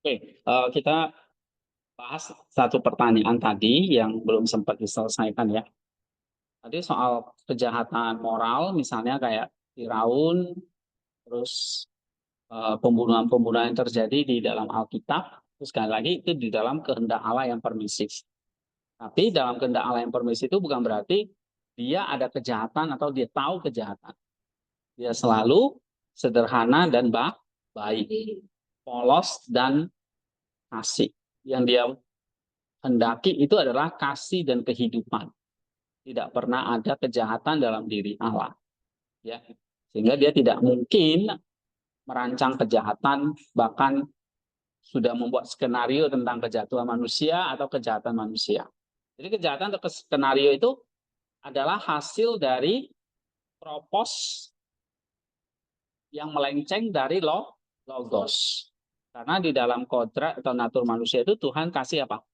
Oke, kita bahas satu pertanyaan tadi yang belum sempat diselesaikan ya. Tadi soal kejahatan moral, misalnya kayak Firaun, terus pembunuhan-pembunuhan yang terjadi di dalam Alkitab, terus sekali lagi itu di dalam kehendak Allah yang permisif. Tapi dalam kehendak Allah yang permisif itu bukan berarti dia ada kejahatan atau dia tahu kejahatan. Dia selalu sederhana dan baik, polos dan kasih. Yang dia hendaki itu adalah kasih dan kehidupan. Tidak pernah ada kejahatan dalam diri Allah, ya. Sehingga dia tidak mungkin merancang kejahatan, bahkan sudah membuat skenario tentang kejatuhan manusia atau kejahatan manusia. Jadi kejahatan atau skenario itu adalah hasil dari propos yang melenceng dari logos. Karena di dalam kodrat atau natur manusia itu Tuhan kasih apa?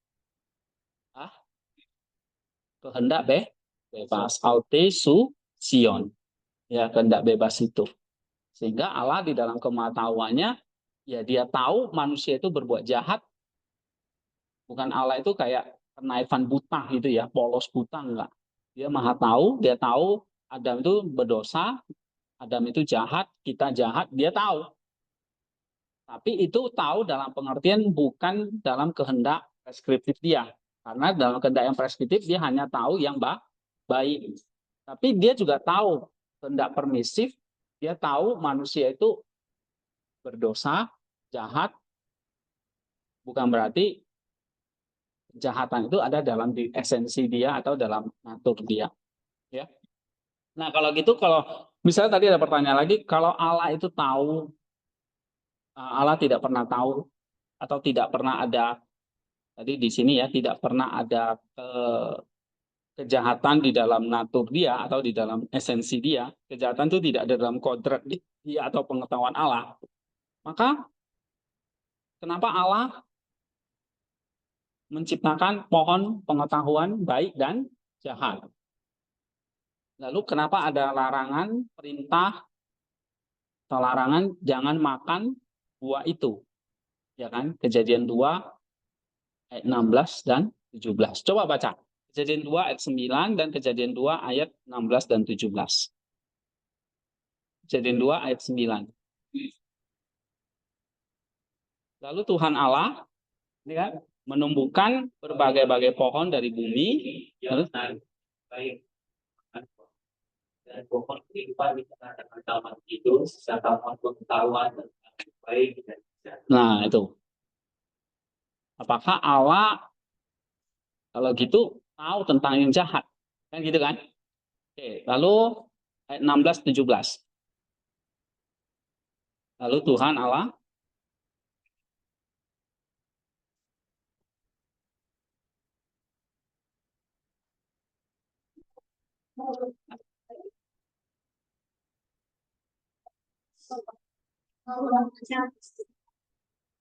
Ah, kehendak bebas, aute su sion, ya kehendak bebas itu. Sehingga Allah di dalam kemahatauannya, ya dia tahu manusia itu berbuat jahat. Bukan Allah itu kayak kenaifan buta gitu ya, polos buta enggak. Dia maha tahu, dia tahu Adam itu berdosa, Adam itu jahat, kita jahat, dia tahu. Tapi itu tahu dalam pengertian bukan dalam kehendak preskriptif dia. Karena dalam kehendak yang preskriptif dia hanya tahu yang baik. Tapi dia juga tahu kehendak permisif, dia tahu manusia itu berdosa, jahat, bukan berarti kejahatan itu ada dalam di esensi dia atau dalam natur dia. Ya. Nah kalau gitu, kalau misalnya tadi ada pertanyaan lagi, kalau Allah itu tahu, Allah tidak pernah tahu atau tidak pernah ada, tadi di sini ya, tidak pernah ada kejahatan di dalam natur dia atau di dalam esensi dia, kejahatan itu tidak ada dalam kodrat dia atau pengetahuan Allah, maka kenapa Allah menciptakan pohon pengetahuan baik dan jahat? Lalu kenapa ada larangan, perintah, atau larangan jangan makan buah itu? Ya kan? Kejadian 2 ayat 16 dan 17. Coba baca. Kejadian 2 ayat 9 dan Kejadian 2 ayat 16 dan 17. Kejadian 2 ayat 9. Lalu Tuhan Allah ini kan menumbuhkan berbagai-bagai pohon dari bumi. Terus, dan pohon kehidupan di tengah-tengah taman itu serta pohon pengetahuan tentang baik dan jahat. Nah, itu. Apakah Allah kalau gitu tahu tentang yang jahat? Kan gitu kan? Oke, lalu ayat 16 17. Lalu Tuhan Allah,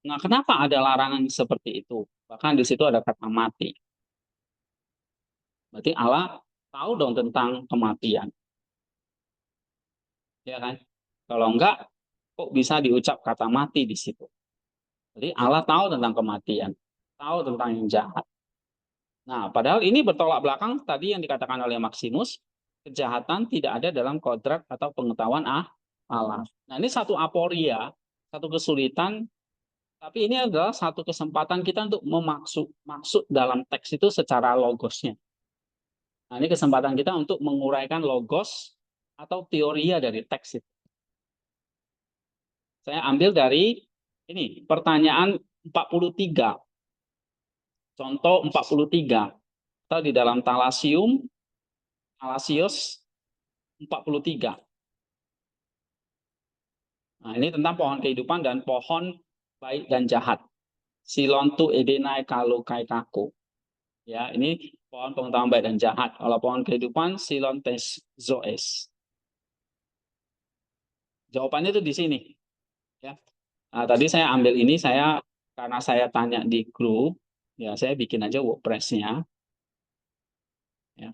nah kenapa ada larangan seperti itu? Bahkan di situ ada kata mati. Berarti Allah tahu dong tentang kematian. Ya kan? Kalau enggak, kok bisa diucap kata mati di situ? Jadi Allah tahu tentang kematian, tahu tentang yang jahat. Nah, padahal ini bertolak belakang tadi yang dikatakan oleh Maximus, kejahatan tidak ada dalam kodrat atau pengetahuan Allah. Nah, ini satu aporia, satu kesulitan, tapi ini adalah satu kesempatan kita untuk maksud dalam teks itu secara logosnya. Nah, ini kesempatan kita untuk menguraikan logos atau teoria dari teks itu. Saya ambil dari ini, pertanyaan 43. Contoh 43. Atau di dalam Talasius 43. Nah, ini tentang pohon kehidupan dan pohon baik dan jahat. Silon tu edenai kalau kaku. Ya, ini pohon pengetahuan baik dan jahat. Kalau pohon kehidupan, silon tes zoes. Jawabannya itu di sini. Ya. Nah, tadi saya ambil ini, karena saya tanya di grup, ya saya bikin aja WordPress-nya. Ya.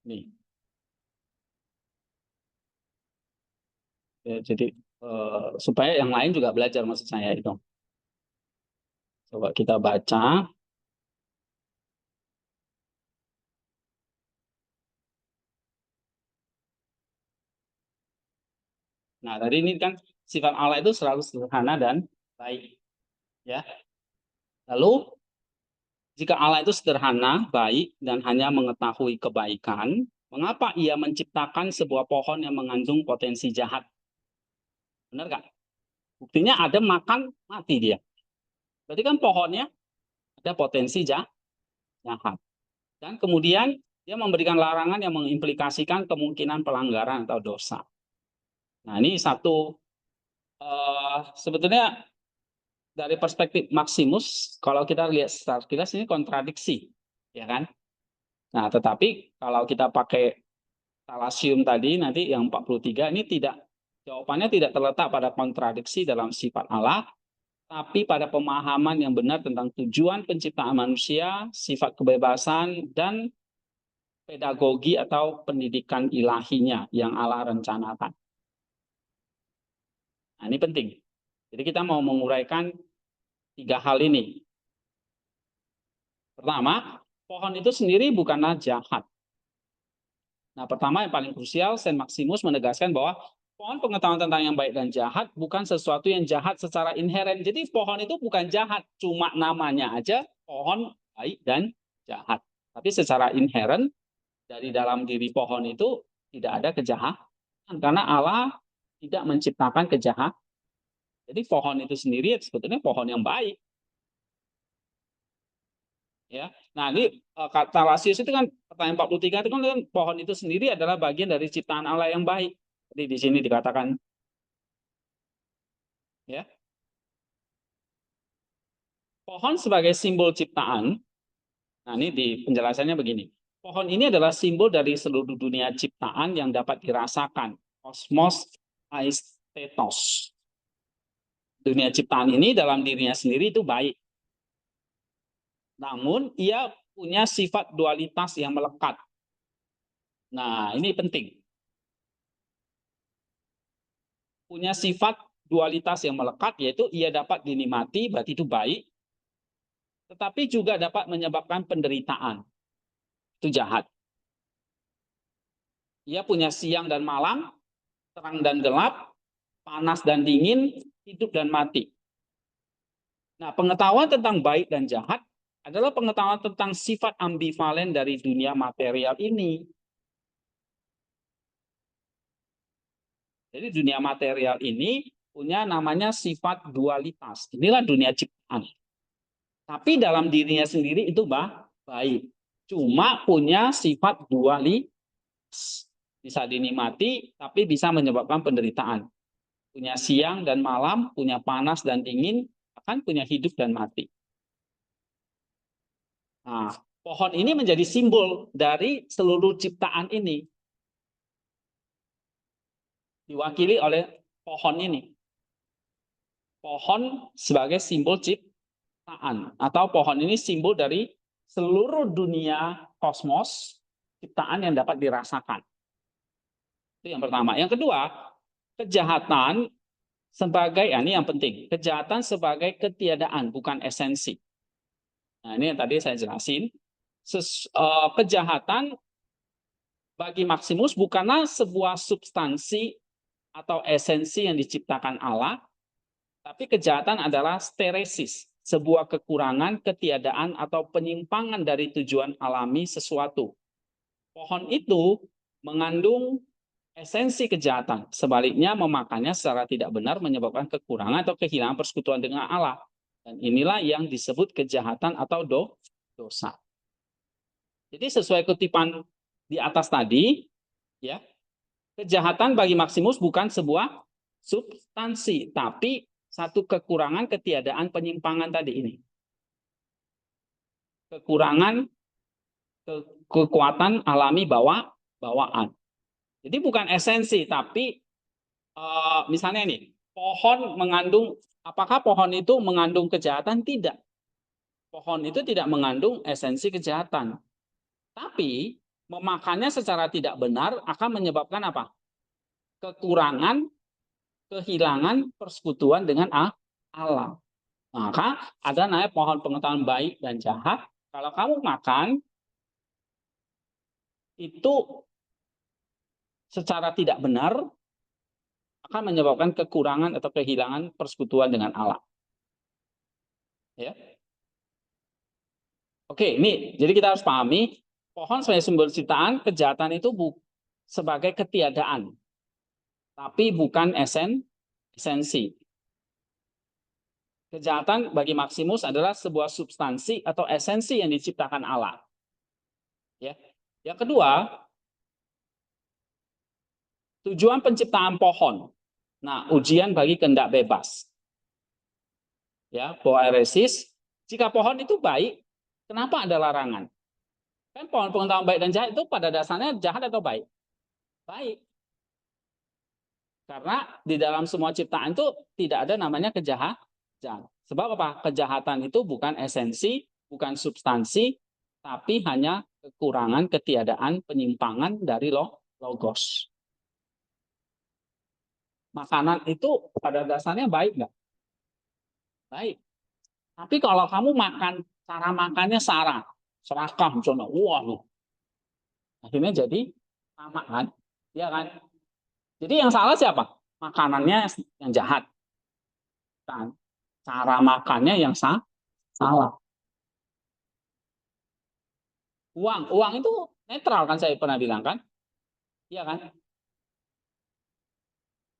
Nih. Ya, jadi supaya yang lain juga belajar maksud saya itu. Coba kita baca. Nah, tadi ini kan sifat Allah itu selalu sederhana dan baik, ya. Lalu jika Allah itu sederhana, baik, dan hanya mengetahui kebaikan, mengapa ia menciptakan sebuah pohon yang mengandung potensi jahat? Benar nggak? Buktinya ada makan, mati dia. Berarti kan pohonnya ada potensi jahat. Dan kemudian dia memberikan larangan yang mengimplikasikan kemungkinan pelanggaran atau dosa. Nah, ini satu, sebetulnya dari perspektif Maximus, kalau kita lihat secara kilas ini kontradiksi, ya kan? Nah, tetapi kalau kita pakai Talasium tadi nanti yang 43 ini tidak, jawabannya tidak terletak pada kontradiksi dalam sifat Allah, tapi pada pemahaman yang benar tentang tujuan penciptaan manusia, sifat kebebasan, dan pedagogi atau pendidikan ilahinya yang Allah rencanakan. Nah, ini penting. Jadi kita mau menguraikan tiga hal ini. Pertama, pohon itu sendiri bukanlah jahat. Nah, pertama yang paling krusial, Saint Maximus menegaskan bahwa pohon pengetahuan tentang yang baik dan jahat bukan sesuatu yang jahat secara inheren. Jadi pohon itu bukan jahat, cuma namanya aja pohon baik dan jahat. Tapi secara inheren dari dalam diri pohon itu tidak ada kejahatan karena Allah tidak menciptakan kejahatan. Jadi pohon itu sendiri sebetulnya pohon yang baik. Ya. Nah, ini kata Lasius itu kan pertanyaan 43 itu kan pohon itu sendiri adalah bagian dari ciptaan Allah yang baik. Jadi di sini dikatakan, ya, pohon sebagai simbol ciptaan. Nah, ini di penjelasannya begini. Pohon ini adalah simbol dari seluruh dunia ciptaan yang dapat dirasakan. Kosmos aesthetos. Dunia ciptaan ini dalam dirinya sendiri itu baik. Namun ia punya sifat dualitas yang melekat. Nah, ini penting. Punya sifat dualitas yang melekat, yaitu ia dapat dinikmati, berarti itu baik, tetapi juga dapat menyebabkan penderitaan. Itu jahat. Ia punya siang dan malam, terang dan gelap, panas dan dingin, hidup dan mati. Nah, pengetahuan tentang baik dan jahat adalah pengetahuan tentang sifat ambivalen dari dunia material ini. Jadi dunia material ini punya namanya sifat dualitas. Inilah dunia ciptaan. Tapi dalam dirinya sendiri itu baik. Cuma punya sifat dualitas. Bisa dinikmati, tapi bisa menyebabkan penderitaan. Punya siang dan malam, punya panas dan dingin, akan punya hidup dan mati. Nah, pohon ini menjadi simbol dari seluruh ciptaan ini. Diwakili oleh pohon ini. Pohon sebagai simbol ciptaan. Atau pohon ini simbol dari seluruh dunia kosmos, ciptaan yang dapat dirasakan. Itu yang pertama. Yang kedua, kejahatan sebagai, ini yang penting, kejahatan sebagai ketiadaan, bukan esensi. Nah, ini yang tadi saya jelasin. Kejahatan bagi Maximus bukanlah sebuah substansi atau esensi yang diciptakan Allah, tapi kejahatan adalah steresis, sebuah kekurangan, ketiadaan, atau penyimpangan dari tujuan alami sesuatu. Pohon itu mengandung esensi kejahatan. Sebaliknya, memakannya secara tidak benar menyebabkan kekurangan atau kehilangan persekutuan dengan Allah. Dan inilah yang disebut kejahatan atau dosa. Jadi sesuai kutipan di atas tadi, ya, kejahatan bagi Maximus bukan sebuah substansi, tapi satu kekurangan, ketiadaan, penyimpangan tadi ini. Kekurangan kekuatan alami bawaan. Jadi bukan esensi, tapi misalnya ini, pohon mengandung, apakah pohon itu mengandung kejahatan? Tidak. Pohon itu tidak mengandung esensi kejahatan. Tapi memakannya secara tidak benar akan menyebabkan apa? Kekurangan kehilangan persekutuan dengan Allah. Maka ada namanya pohon pengetahuan baik dan jahat. Kalau kamu makan, itu secara tidak benar akan menyebabkan kekurangan atau kehilangan persekutuan dengan Allah. Ya. Oke, ini jadi kita harus pahami pohon sebagai sumber ciptaan, kejahatan itu sebagai ketiadaan, tapi bukan esensi. Kejahatan bagi Maximus adalah sebuah substansi atau esensi yang diciptakan Allah. Ya. Yang kedua, tujuan penciptaan pohon. Nah, ujian bagi kehendak bebas. Ya, poeresis. Jika pohon itu baik, kenapa ada larangan? Kan pohon pengetahuan baik dan jahat itu pada dasarnya jahat atau baik? Baik. Karena di dalam semua ciptaan itu tidak ada namanya kejahatan. Sebab apa? Kejahatan itu bukan esensi, bukan substansi, tapi hanya kekurangan, ketiadaan, penyimpangan dari logos. Makanan itu pada dasarnya baik nggak? Baik. Tapi kalau kamu makan, cara makannya serakah misalnya, wah lu. Akhirnya jadi sama kan? Iya kan? Jadi yang salah siapa? Makanannya yang jahat. Kan? Cara makannya yang salah. Uang itu netral kan saya pernah bilang kan? Iya kan?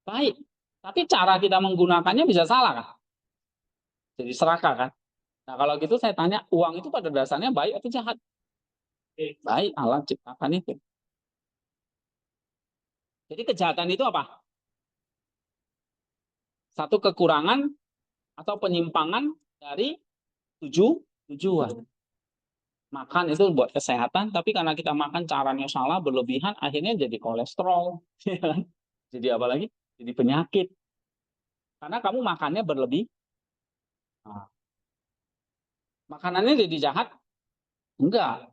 Baik. Tapi cara kita menggunakannya bisa salah kan? Jadi serakah kan? Nah kalau gitu saya tanya, uang itu pada dasarnya baik atau jahat? Baik, Allah ciptakan itu. Jadi kejahatan itu apa? Satu kekurangan atau penyimpangan dari tujuan. Makan itu buat kesehatan, tapi karena kita makan caranya salah, berlebihan, akhirnya jadi kolesterol. Jadi apa lagi? Jadi penyakit. Karena kamu makannya berlebih. Nah, makanannya jadi jahat? Enggak.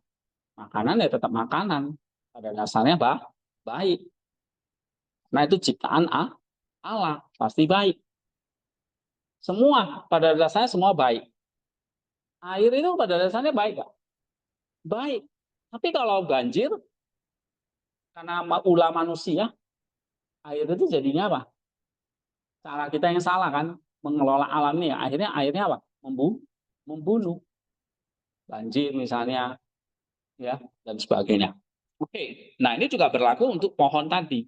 Makanan ya tetap makanan. Pada dasarnya baik. Nah itu ciptaan Allah. Pasti baik. Semua pada dasarnya semua baik. Air itu pada dasarnya baik gak? Baik. Tapi kalau banjir, karena ulah manusia, air itu jadinya apa? Cara kita yang salah kan, mengelola alam ini. Akhirnya airnya apa? Membunuh. Banjir misalnya, ya, dan sebagainya. Oke, nah ini juga berlaku untuk pohon tadi.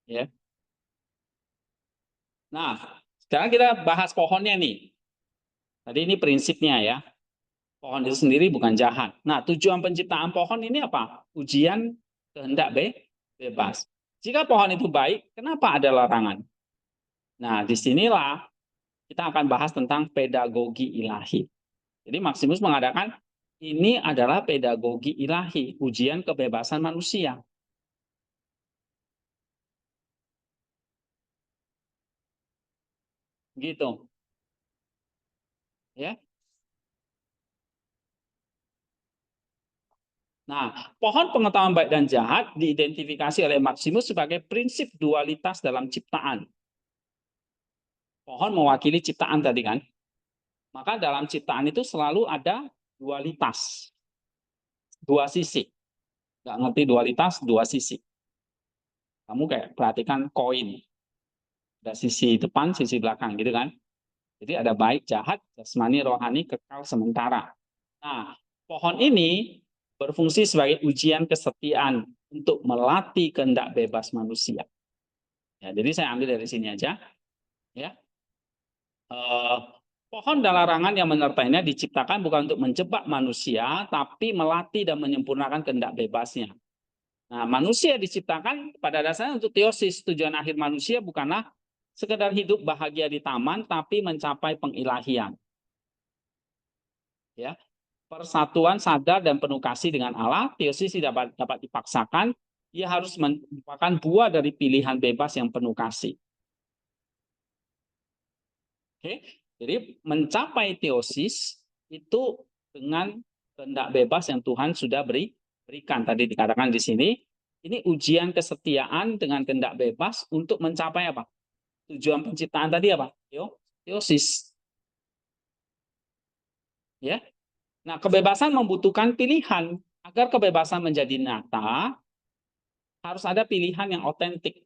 Ya. Nah, sekarang kita bahas pohonnya nih. Tadi ini prinsipnya ya. Pohon itu sendiri bukan jahat. Nah, tujuan penciptaan pohon ini apa? Ujian kehendak bebas. Jika pohon itu baik, kenapa ada larangan? Nah, disinilah kita akan bahas tentang pedagogi ilahi. Jadi Maximus mengatakan ini adalah pedagogi ilahi, ujian kebebasan manusia. Gitu. Ya. Nah, pohon pengetahuan baik dan jahat diidentifikasi oleh Maximus sebagai prinsip dualitas dalam ciptaan. Pohon mewakili ciptaan tadi kan. Maka dalam ciptaan itu selalu ada dualitas. Dua sisi. Nggak ngerti dualitas, dua sisi. Kamu kayak perhatikan koin. Ada sisi depan, sisi belakang gitu kan. Jadi ada baik, jahat, jasmani, rohani, kekal, sementara. Nah, pohon ini berfungsi sebagai ujian kesetiaan untuk melatih kehendak bebas manusia. Ya, jadi saya ambil dari sini aja. Ya, pohon dan larangan yang menyertainya diciptakan bukan untuk menjebak manusia, tapi melatih dan menyempurnakan kehendak bebasnya. Nah, manusia diciptakan pada dasarnya untuk teosis. Tujuan akhir manusia bukanlah sekedar hidup bahagia di taman, tapi mencapai pengilahian. Ya, persatuan sadar dan penuh kasih dengan Allah. Teosis tidak dapat dipaksakan. Ia harus merupakan buah dari pilihan bebas yang penuh kasih. Oke, jadi mencapai teosis itu dengan kehendak bebas yang Tuhan sudah berikan. Tadi dikatakan di sini, Ini ujian kesetiaan dengan kehendak bebas untuk mencapai apa? Tujuan penciptaan tadi apa? Teosis. Ya. Nah, kebebasan membutuhkan pilihan. Agar kebebasan menjadi nyata, harus ada pilihan yang otentik.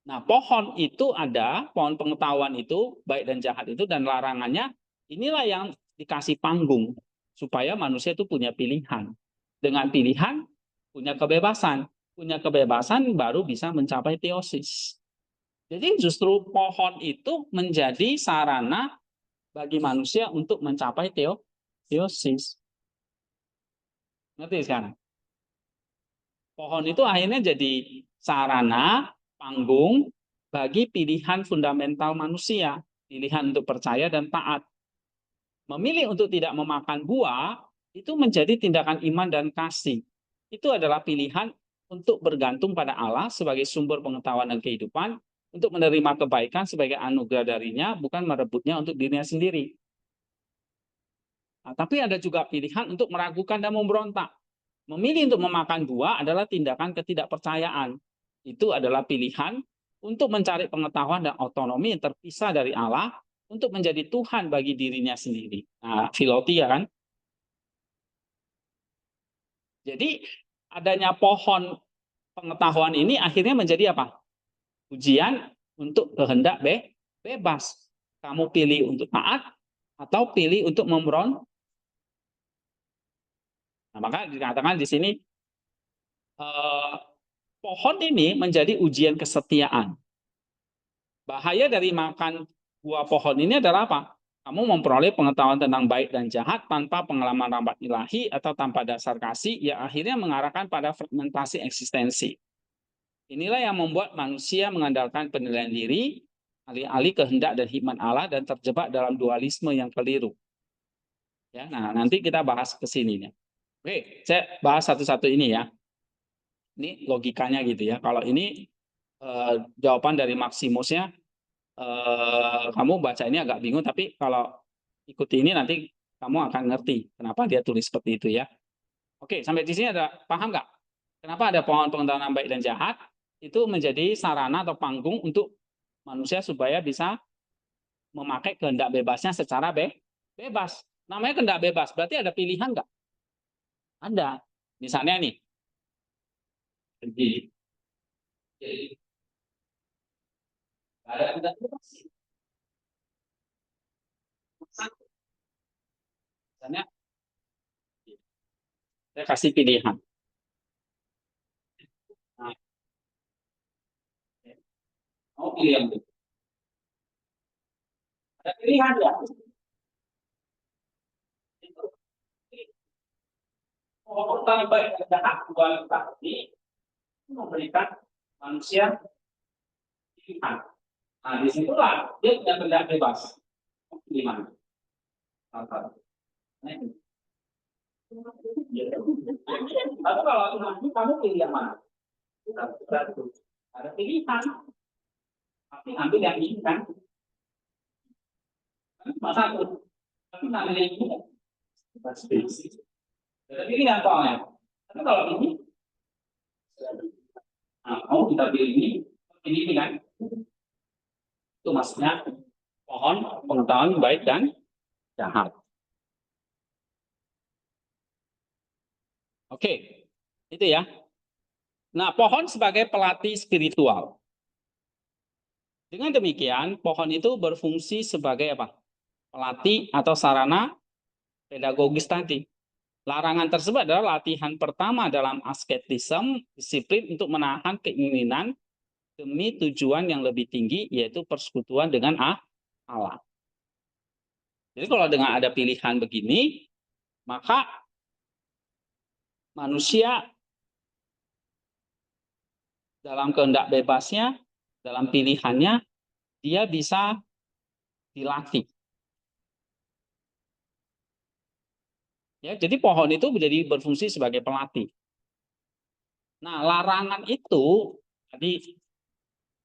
Nah, pohon itu ada, pohon pengetahuan itu, baik dan jahat itu, dan larangannya, inilah yang dikasih panggung. Supaya manusia itu punya pilihan. Dengan pilihan, punya kebebasan. Punya kebebasan baru bisa mencapai teosis. Jadi justru pohon itu menjadi sarana bagi manusia untuk mencapai teosis. Ngerti sekarang? Pohon itu akhirnya jadi sarana, panggung bagi pilihan fundamental manusia, pilihan untuk percaya dan taat. Memilih untuk tidak memakan buah itu menjadi tindakan iman dan kasih. Itu adalah pilihan untuk bergantung pada Allah sebagai sumber pengetahuan dan kehidupan, untuk menerima kebaikan sebagai anugerah darinya, bukan merebutnya untuk dirinya sendiri. Nah, tapi ada juga pilihan untuk meragukan dan memberontak. Memilih untuk memakan buah adalah tindakan ketidakpercayaan. Itu adalah pilihan untuk mencari pengetahuan dan otonomi yang terpisah dari Allah untuk menjadi Tuhan bagi dirinya sendiri. Nah, filotia kan. Jadi adanya pohon pengetahuan ini akhirnya menjadi apa? Ujian untuk kehendak bebas. Kamu pilih untuk taat atau pilih untuk memberontak. Nah, maka dikatakan di sini pohon ini menjadi ujian kesetiaan. Bahaya dari makan buah pohon ini adalah apa? Kamu memperoleh pengetahuan tentang baik dan jahat tanpa pengalaman rahmat ilahi atau tanpa dasar kasih yang akhirnya mengarahkan pada fragmentasi eksistensi. Inilah yang membuat manusia mengandalkan penilaian diri, alih-alih kehendak dan hikmat Allah, dan terjebak dalam dualisme yang keliru. Ya, nah nanti kita bahas ke sini. Oke, saya bahas satu-satu ini ya. Ini logikanya gitu ya. Kalau ini jawaban dari Maximusnya, kamu baca ini agak bingung, tapi kalau ikuti ini nanti kamu akan ngerti kenapa dia tulis seperti itu ya. Oke, sampai di sini ada paham nggak? Kenapa ada pohon pengetahuan baik dan jahat? Itu menjadi sarana atau panggung untuk manusia supaya bisa memakai kehendak bebasnya secara bebas. Namanya kehendak bebas, berarti ada pilihan nggak? Ada. Misalnya nih, jadi ada kehendak bebas. Misalnya, saya kasih pilihan. Nah, mau pilih yang itu. Ada pilihan ya. Itu tentang baik dan jahat dualitas ini memberikan manusia pilihan. Nah, disitulah dia punya kehendak bebas. Pilihan. Lalu kalau nanti kamu pilih yang mana? Ada pilihan, tapi ambil yang ini kan. Masa tuh, tapi ambil yang ini. Jadi pilihan soalnya. Tapi kalau ini, nah, mau kita pilih ini kan. Itu maksudnya pohon pengetahuan baik dan jahat. Oke, itu ya. Nah, pohon sebagai pelatih spiritual. Dengan demikian, pohon itu berfungsi sebagai apa? Pelatih atau sarana pedagogis tadi. Larangan tersebut adalah latihan pertama dalam asketisme, disiplin untuk menahan keinginan demi tujuan yang lebih tinggi, yaitu persekutuan dengan Allah. Jadi kalau dengan ada pilihan begini, maka manusia dalam kehendak bebasnya, dalam pilihannya, dia bisa dilatih. Ya, jadi pohon itu menjadi berfungsi sebagai pelatih. Nah, larangan itu tadi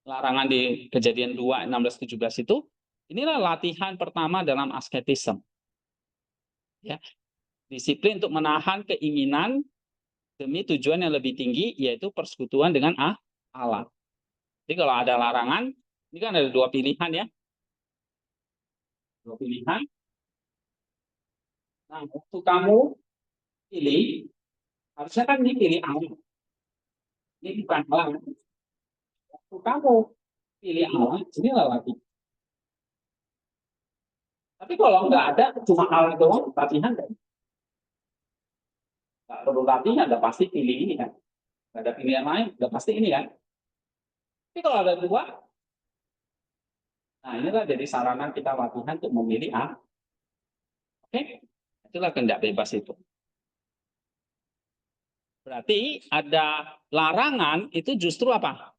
larangan di Kejadian 2 16-17 itu inilah latihan pertama dalam asketisme. Ya, disiplin untuk menahan keinginan demi tujuan yang lebih tinggi, yaitu persekutuan dengan Allah. Jadi kalau ada larangan, ini kan ada dua pilihan ya. Dua pilihan. Nah, waktu kamu pilih, harusnya kan ini pilih Allah. Ini bukan Allah. Waktu kamu pilih Allah, ini lelaki. Tapi kalau nggak ada, cuma Allah doang, latihan kan? Nggak perlu latihan, udah pasti pilih ini kan. Nggak ada pilihan lain, udah pasti ini kan. Tapi kalau ada dua, nah inilah jadi sarana kita latihan untuk memilih A. Oke, itulah kehendak bebas itu. Berarti ada larangan itu justru apa?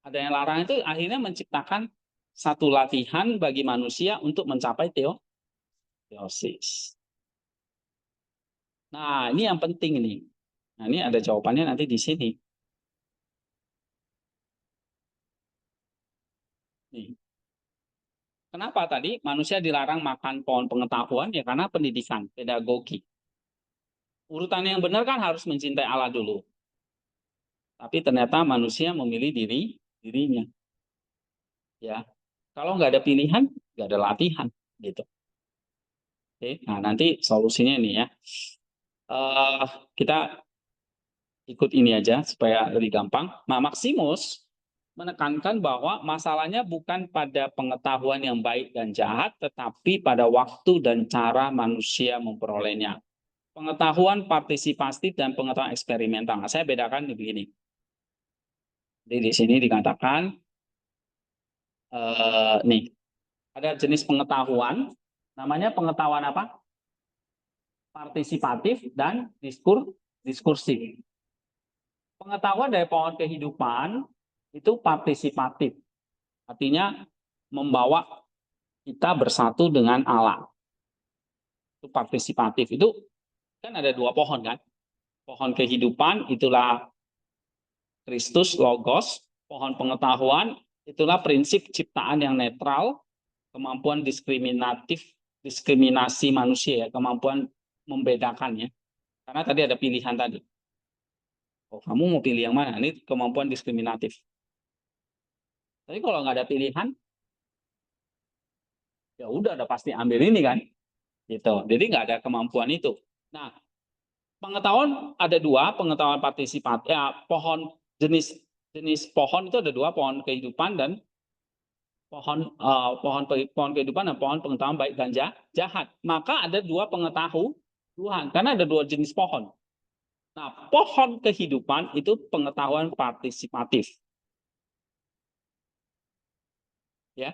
Ada yang larangan itu akhirnya menciptakan satu latihan bagi manusia untuk mencapai teosis. Nah, ini yang penting nih. Nah, ini ada jawabannya nanti di sini. Nih. Kenapa tadi manusia dilarang makan pohon pengetahuan? Ya karena pendidikan, pedagogi. Urutan yang benar kan harus mencintai Allah dulu. Tapi ternyata manusia memilih dirinya. Ya, kalau nggak ada pilihan, nggak ada latihan, gitu. Oke, nah nanti solusinya ini ya. Uh, kita ikut ini aja supaya lebih gampang. Nah, Maximus menekankan bahwa masalahnya bukan pada pengetahuan yang baik dan jahat, tetapi pada waktu dan cara manusia memperolehnya. Pengetahuan partisipatif dan pengetahuan eksperimental. Nah, saya bedakan begini. Jadi di sini dikatakan nih ada jenis pengetahuan, namanya pengetahuan apa? Partisipatif dan diskursif. Pengetahuan dari pohon kehidupan itu partisipatif, artinya membawa kita bersatu dengan Allah. Itu partisipatif. Itu kan ada dua pohon kan? Pohon kehidupan itulah Kristus Logos, pohon pengetahuan itulah prinsip ciptaan yang netral, kemampuan diskriminasi manusia ya, kemampuan membedakannya. Karena tadi ada pilihan tadi. Oh, kamu mau pilih yang mana? Ini kemampuan diskriminatif. Tapi kalau nggak ada pilihan, ya udah pasti ambil ini kan. Gitu. Jadi nggak ada kemampuan itu. Nah, pengetahuan ada dua, pengetahuan partisipatif. Ya, pohon jenis jenis pohon itu ada dua, pohon kehidupan dan pohon kehidupan dan pohon pengetahuan baik dan jahat. Maka ada dua pengetahuan karena ada dua jenis pohon. Nah, pohon kehidupan itu pengetahuan partisipatif. Ya.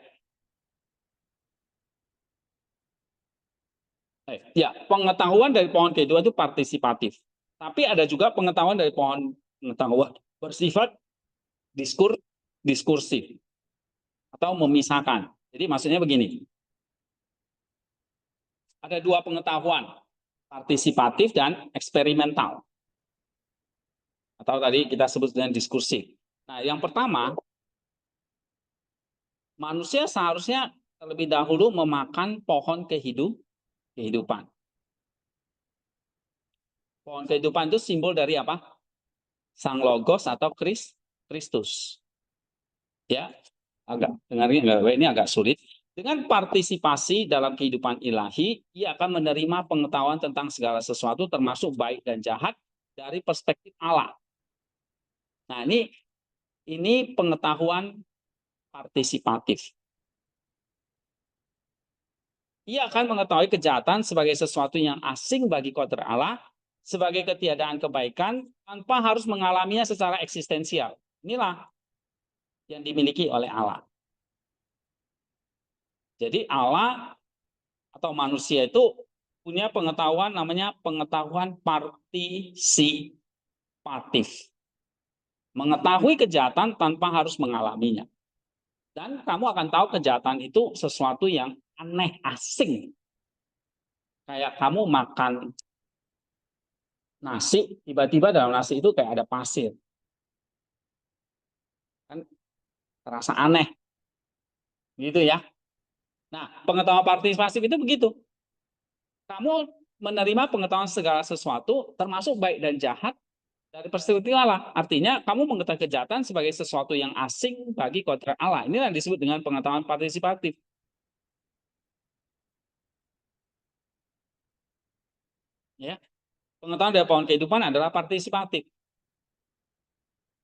Ya, pengetahuan dari pohon kehidupan itu partisipatif. Tapi ada juga pengetahuan dari pohon pengetahuan bersifat diskursif atau memisahkan. Jadi maksudnya begini. Ada dua pengetahuan, partisipatif dan eksperimental. Atau tadi kita sebut dengan diskursif. Nah, yang pertama, manusia seharusnya terlebih dahulu memakan pohon kehidupan. Pohon kehidupan itu simbol dari apa? Sang Logos atau Kristus. Ya, agak dengarnya ini agak sulit. Dengan partisipasi dalam kehidupan ilahi, ia akan menerima pengetahuan tentang segala sesuatu termasuk baik dan jahat dari perspektif Allah. Nah, ini pengetahuan partisipatif. Ia akan mengetahui kejahatan sebagai sesuatu yang asing bagi kodrat Allah, sebagai ketiadaan kebaikan tanpa harus mengalaminya secara eksistensial. Inilah yang dimiliki oleh Allah. Jadi Allah atau manusia itu punya pengetahuan namanya pengetahuan partisipatif. Mengetahui kejahatan tanpa harus mengalaminya. Dan kamu akan tahu kejahatan itu sesuatu yang aneh, asing. Kayak kamu makan nasi, tiba-tiba dalam nasi itu kayak ada pasir. Kan terasa aneh. Gitu ya. Nah, pengetahuan partisipatif itu begitu. Kamu menerima pengetahuan segala sesuatu, termasuk baik dan jahat, dari perspektif Allah. Artinya, kamu mengetahui kejahatan sebagai sesuatu yang asing bagi kodrat Allah. Inilah yang disebut dengan pengetahuan partisipatif. Ya, pengetahuan dari pohon kehidupan adalah partisipatif.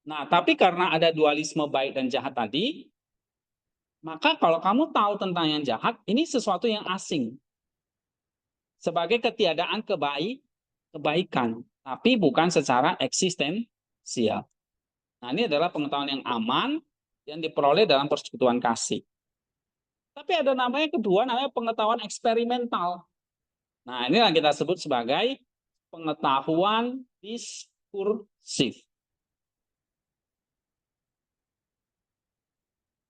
Nah, tapi karena ada dualisme baik dan jahat tadi, maka kalau kamu tahu tentang yang jahat, ini sesuatu yang asing. Sebagai ketiadaan kebaikan, tapi bukan secara eksistensial. Nah, ini adalah pengetahuan yang aman yang diperoleh dalam persekutuan kasih. Tapi ada namanya kedua, namanya pengetahuan eksperimental. Nah, ini yang kita sebut sebagai pengetahuan diskursif.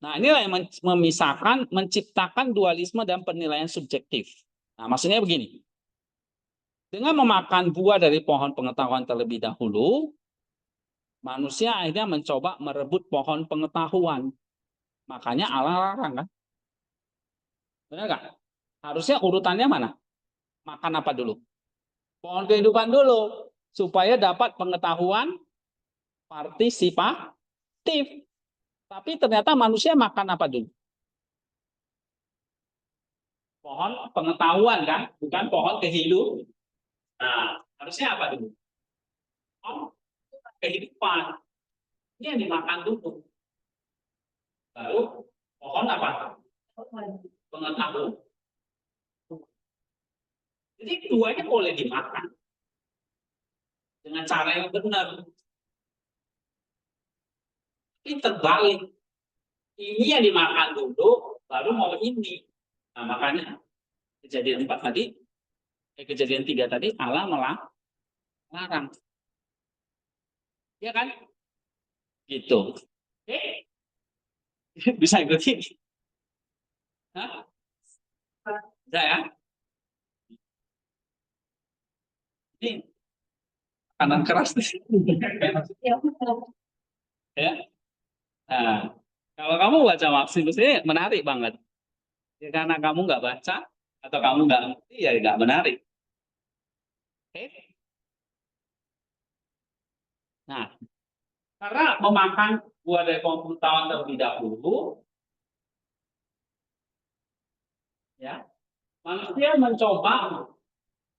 Nah, inilah yang memisahkan, menciptakan dualisme dan penilaian subjektif. Nah, maksudnya begini. Dengan memakan buah dari pohon pengetahuan terlebih dahulu, manusia akhirnya mencoba merebut pohon pengetahuan. Makanya Allah larang kan? Benar nggak? Harusnya urutannya mana? Makan apa dulu? Pohon kehidupan dulu. Supaya dapat pengetahuan partisipatif. Tapi ternyata manusia makan apa dulu? Pohon pengetahuan kan? Bukan pohon kehidupan. Nah, harusnya apa dulu? Pohon kehidupan. Ini yang dimakan dulu. Lalu pohon apa? Pengetahuan. Jadi keduanya boleh dimakan dengan cara yang benar. Ini terbalik. Ini yang dimakan dulu, baru mau ini. Nah, makanya kejadian 4 tadi, kejadian 3 tadi, Allah melarang. Ya kan? Gitu. Oke? Bisa ikuti? Hah? Bisa ya? Ini kanan keras nih. Ya. Nah, kalau kamu baca Maksimus ini menarik banget. Ya, karena kamu nggak baca atau kamu nggak ngerti, ya nggak menarik. Oke? Nah, karena memakan buah dari pengetahuan terlebih dahulu, ya, manusia mencoba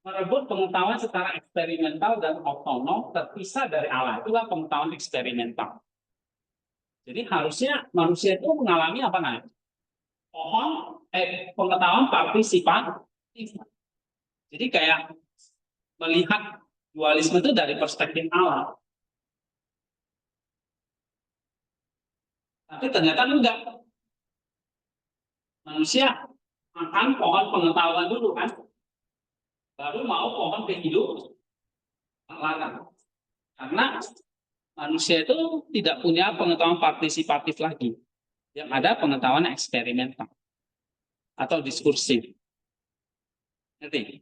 merebut pengetahuan secara eksperimental dan otonom terpisah dari Allah. Itulah pengetahuan eksperimental. Jadi harusnya manusia itu mengalami apa namanya? Pengetahuan partisipatif. Jadi kayak melihat dualisme itu dari perspektif Allah. Tapi ternyata enggak. Manusia makan pohon pengetahuan dulu kan, baru mau pohon kehidupan. Karena manusia itu tidak punya pengetahuan partisipatif lagi. Yang ada pengetahuan eksperimental atau diskursif. Ngerti?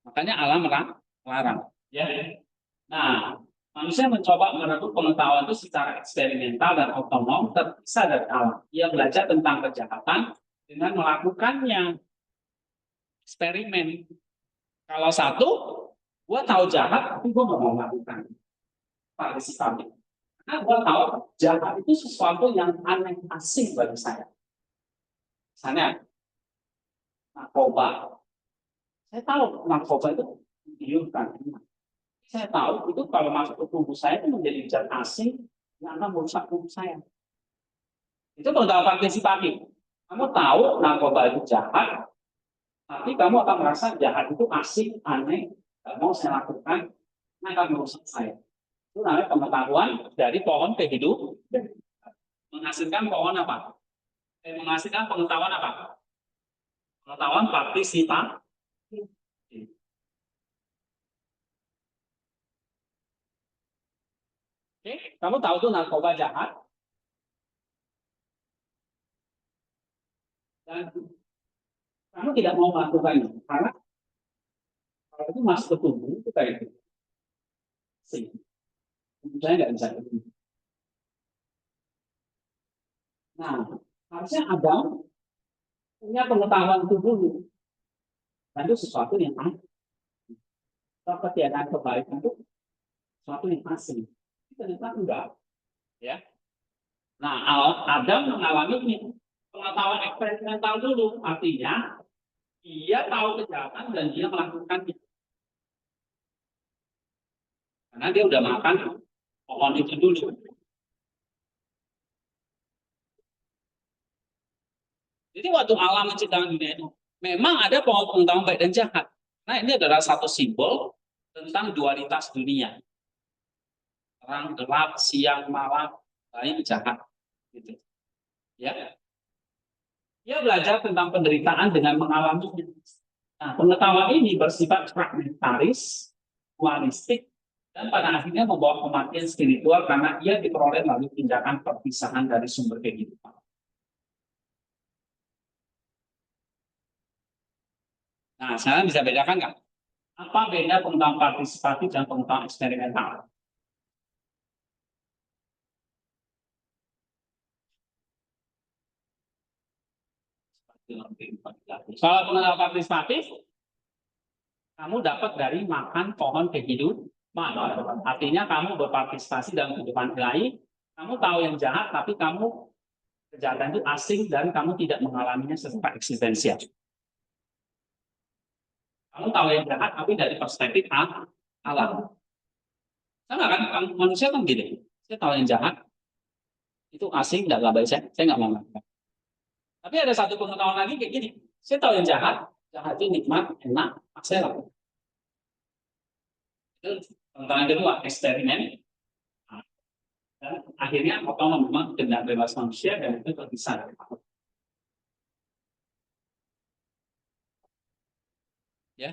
Makanya Allah melarang. Ya. Nah, manusia mencoba merebut pengetahuan itu secara eksperimental dan otonom terpisah dari Allah. Ia belajar tentang kejahatan dengan melakukannya eksperimen. Kalau satu, gue tahu jahat, tapi gue nggak mau melakukan partisipatif. Karena gue tahu jahat itu sesuatu yang aneh asing bagi saya. Misalnya, narkoba. Saya tahu narkoba itu menggiurkan. Saya tahu itu kalau masuk ke tubuh saya itu menjadi zat asing yang akan merusak tubuh saya. Itu pengetahuan partisipatif. Kamu tahu narkoba itu jahat, tapi kamu akan merasa jahat itu asing, aneh, tidak mau saya lakukan, akan merusak saya. Itu namanya pengetahuan dari pohon kehidupan. Menghasilkan pohon apa? Menghasilkan pengetahuan apa? Pengetahuan partisipatif. Oke, kamu tahu tuh narkoba jahat dan kamu tidak mau melakukannya karena kalau itu masuk ke tubuh itu kayak gitu. Saya nggak bisa ketemu. Nah, harusnya Adam punya pengetahuan tubuh dan itu sesuatu yang aneh. ketiadaan kebaikan itu suatu yang asing. Ternyata enggak, ya. Nah, Adam mengalami ini pengetahuan eksperimental dulu, artinya dia tahu kejahatan dan dia melakukannya karena dia udah makan pohon itu dulu. Jadi waktu Allah menciptakan dunia itu memang ada pohon pengetahuan baik dan jahat. Nah, ini adalah satu simbol tentang dualitas dunia. Terang, gelap, siang, malam, baik, jahat. Gitu. Ya. Dia belajar tentang penderitaan dengan mengalaminya. Nah, pengetahuan ini bersifat fragmentaris, dualistik, dan pada akhirnya membawa kematian spiritual karena ia diperoleh melalui tindakan perpisahan dari sumber kehidupan. Nah, sekarang bisa bedakan nggak? Apa beda pengetahuan partisipatif dan pengetahuan eksperimental? Kalau pengetahuan partisipatif, kamu dapat dari makan pohon kehidupan. Artinya kamu berpartisipasi dalam kehidupan ilahi, kamu tahu yang jahat, tapi kamu kejahatan itu asing dan kamu tidak mengalaminya secara eksistensial. Kamu tahu yang jahat, tapi dari perspektif alam. Sama kan, manusia kan gini. Saya tahu yang jahat, itu asing, nggak baik saya nggak mau melakukan. Tapi ada satu pengetahuan lagi kayak gini. Saya tahu yang jahat, jahat itu nikmat, enak, saya lakukan. Itu pengetahuan kedua, eksperimen. Dan akhirnya otonom memang dengan bebas manusia dan itu terpisah dari Allah. Ya.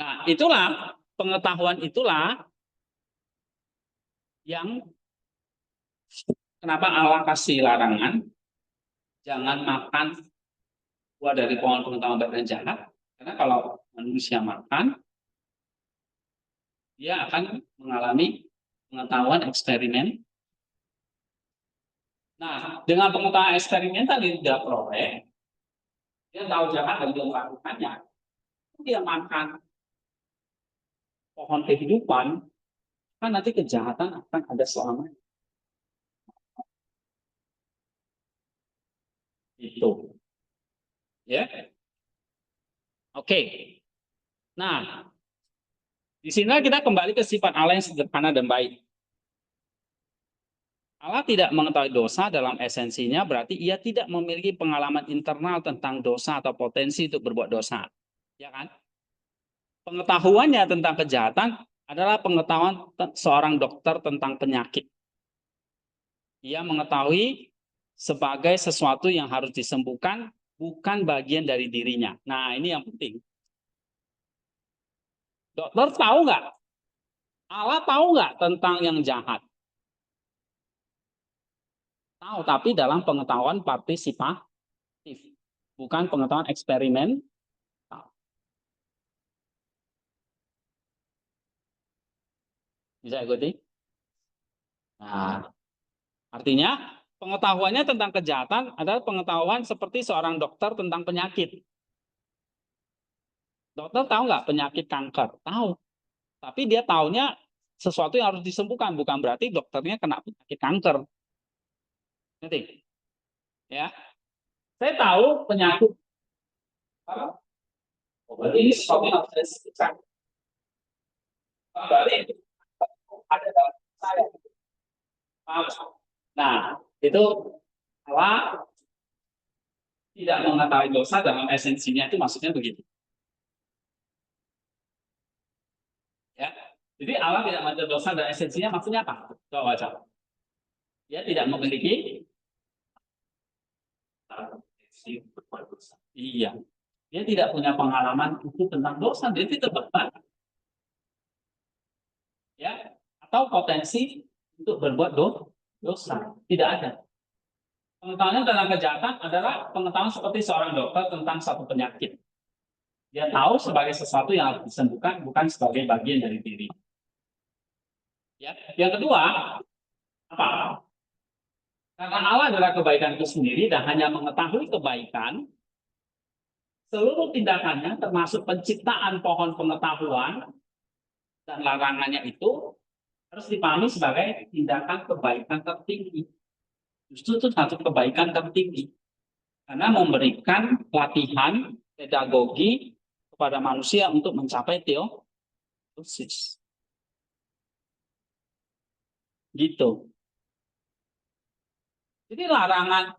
Nah, itulah pengetahuan itulah yang kenapa Allah kasih larangan jangan makan buah dari pohon pengetahuan baik dan jahat, karena kalau manusia makan dia akan mengalami pengetahuan eksperimen. Nah, dengan pengetahuan eksperimental yang dia peroleh, dia tahu jahat dan dia melakukannya. Dia makan pohon kehidupan, kan nanti kejahatan akan ada selamanya. Itu. Ya. Oke. Nah, di sini kita kembali ke sifat Allah yang sederhana dan baik. Allah tidak mengetahui dosa dalam esensinya, berarti ia tidak memiliki pengalaman internal tentang dosa atau potensi untuk berbuat dosa. Ya kan? Pengetahuannya tentang kejahatan adalah pengetahuan seorang dokter tentang penyakit. Ia mengetahui sebagai sesuatu yang harus disembuhkan, bukan bagian dari dirinya. Nah, ini yang penting. Dokter tahu nggak? Allah tahu nggak tentang yang jahat? Tahu, tapi dalam pengetahuan partisipatif, bukan pengetahuan eksperimen. Bisa ikuti? Nah, artinya pengetahuannya tentang kejahatan adalah pengetahuan seperti seorang dokter tentang penyakit. Dokter tahu nggak penyakit kanker? Tahu. Tapi dia tahunya sesuatu yang harus disembuhkan, bukan berarti dokternya kena penyakit kanker. Ngerti? Ya. Saya tahu penyakit. Oh, berarti ini sesuatu yang harus disembuhkan. Berarti ada dalam saya. Nah, itu Allah tidak mengetahui dosa dalam esensinya itu maksudnya begitu. Ya. Jadi Allah tidak mengetahui dosa dalam esensinya maksudnya apa? Coba baca. Dia tidak memiliki iya. Dia tidak punya pengalaman itu tentang dosa, dia tidak beban. Ya, atau potensi untuk berbuat dosa. Tidak ada. Pengetahuan tentang kejahatan adalah pengetahuan seperti seorang dokter tentang satu penyakit. Dia tahu sebagai sesuatu yang harus disembuhkan, bukan sebagai bagian dari diri. Ya. Yang kedua, apa? Karena Allah adalah kebaikan itu sendiri dan hanya mengetahui kebaikan, seluruh tindakannya termasuk penciptaan pohon pengetahuan dan larangannya itu harus dipahami sebagai tindakan kebaikan tertinggi. Justru itu satu kebaikan tertinggi. Karena memberikan latihan pedagogi kepada manusia untuk mencapai teosis. Gitu. Jadi larangan,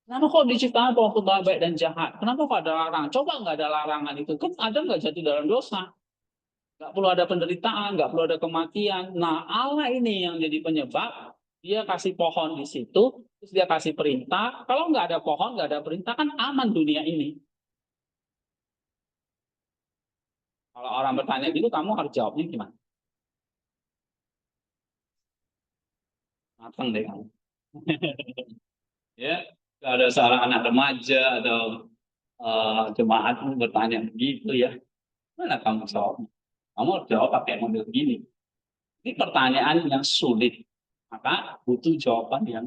kenapa kok diciptakan pohon pengetahuan baik dan jahat? Kenapa kok ada larangan? Coba nggak ada larangan itu, kan ada nggak jatuh dalam dosa. Nggak perlu ada penderitaan, nggak perlu ada kematian. Nah, Allah ini yang jadi penyebab. Dia kasih pohon di situ, terus dia kasih perintah. Kalau nggak ada pohon, nggak ada perintah, kan aman dunia ini. Kalau orang bertanya gitu, kamu harus jawabnya gimana? Matang deh kamu. Ya, kalau ada seorang anak remaja atau jemaat bertanya begitu ya, mana kamu jawab? Kamu harus jawab pakai model begini. Ini pertanyaan yang sulit, maka butuh jawaban yang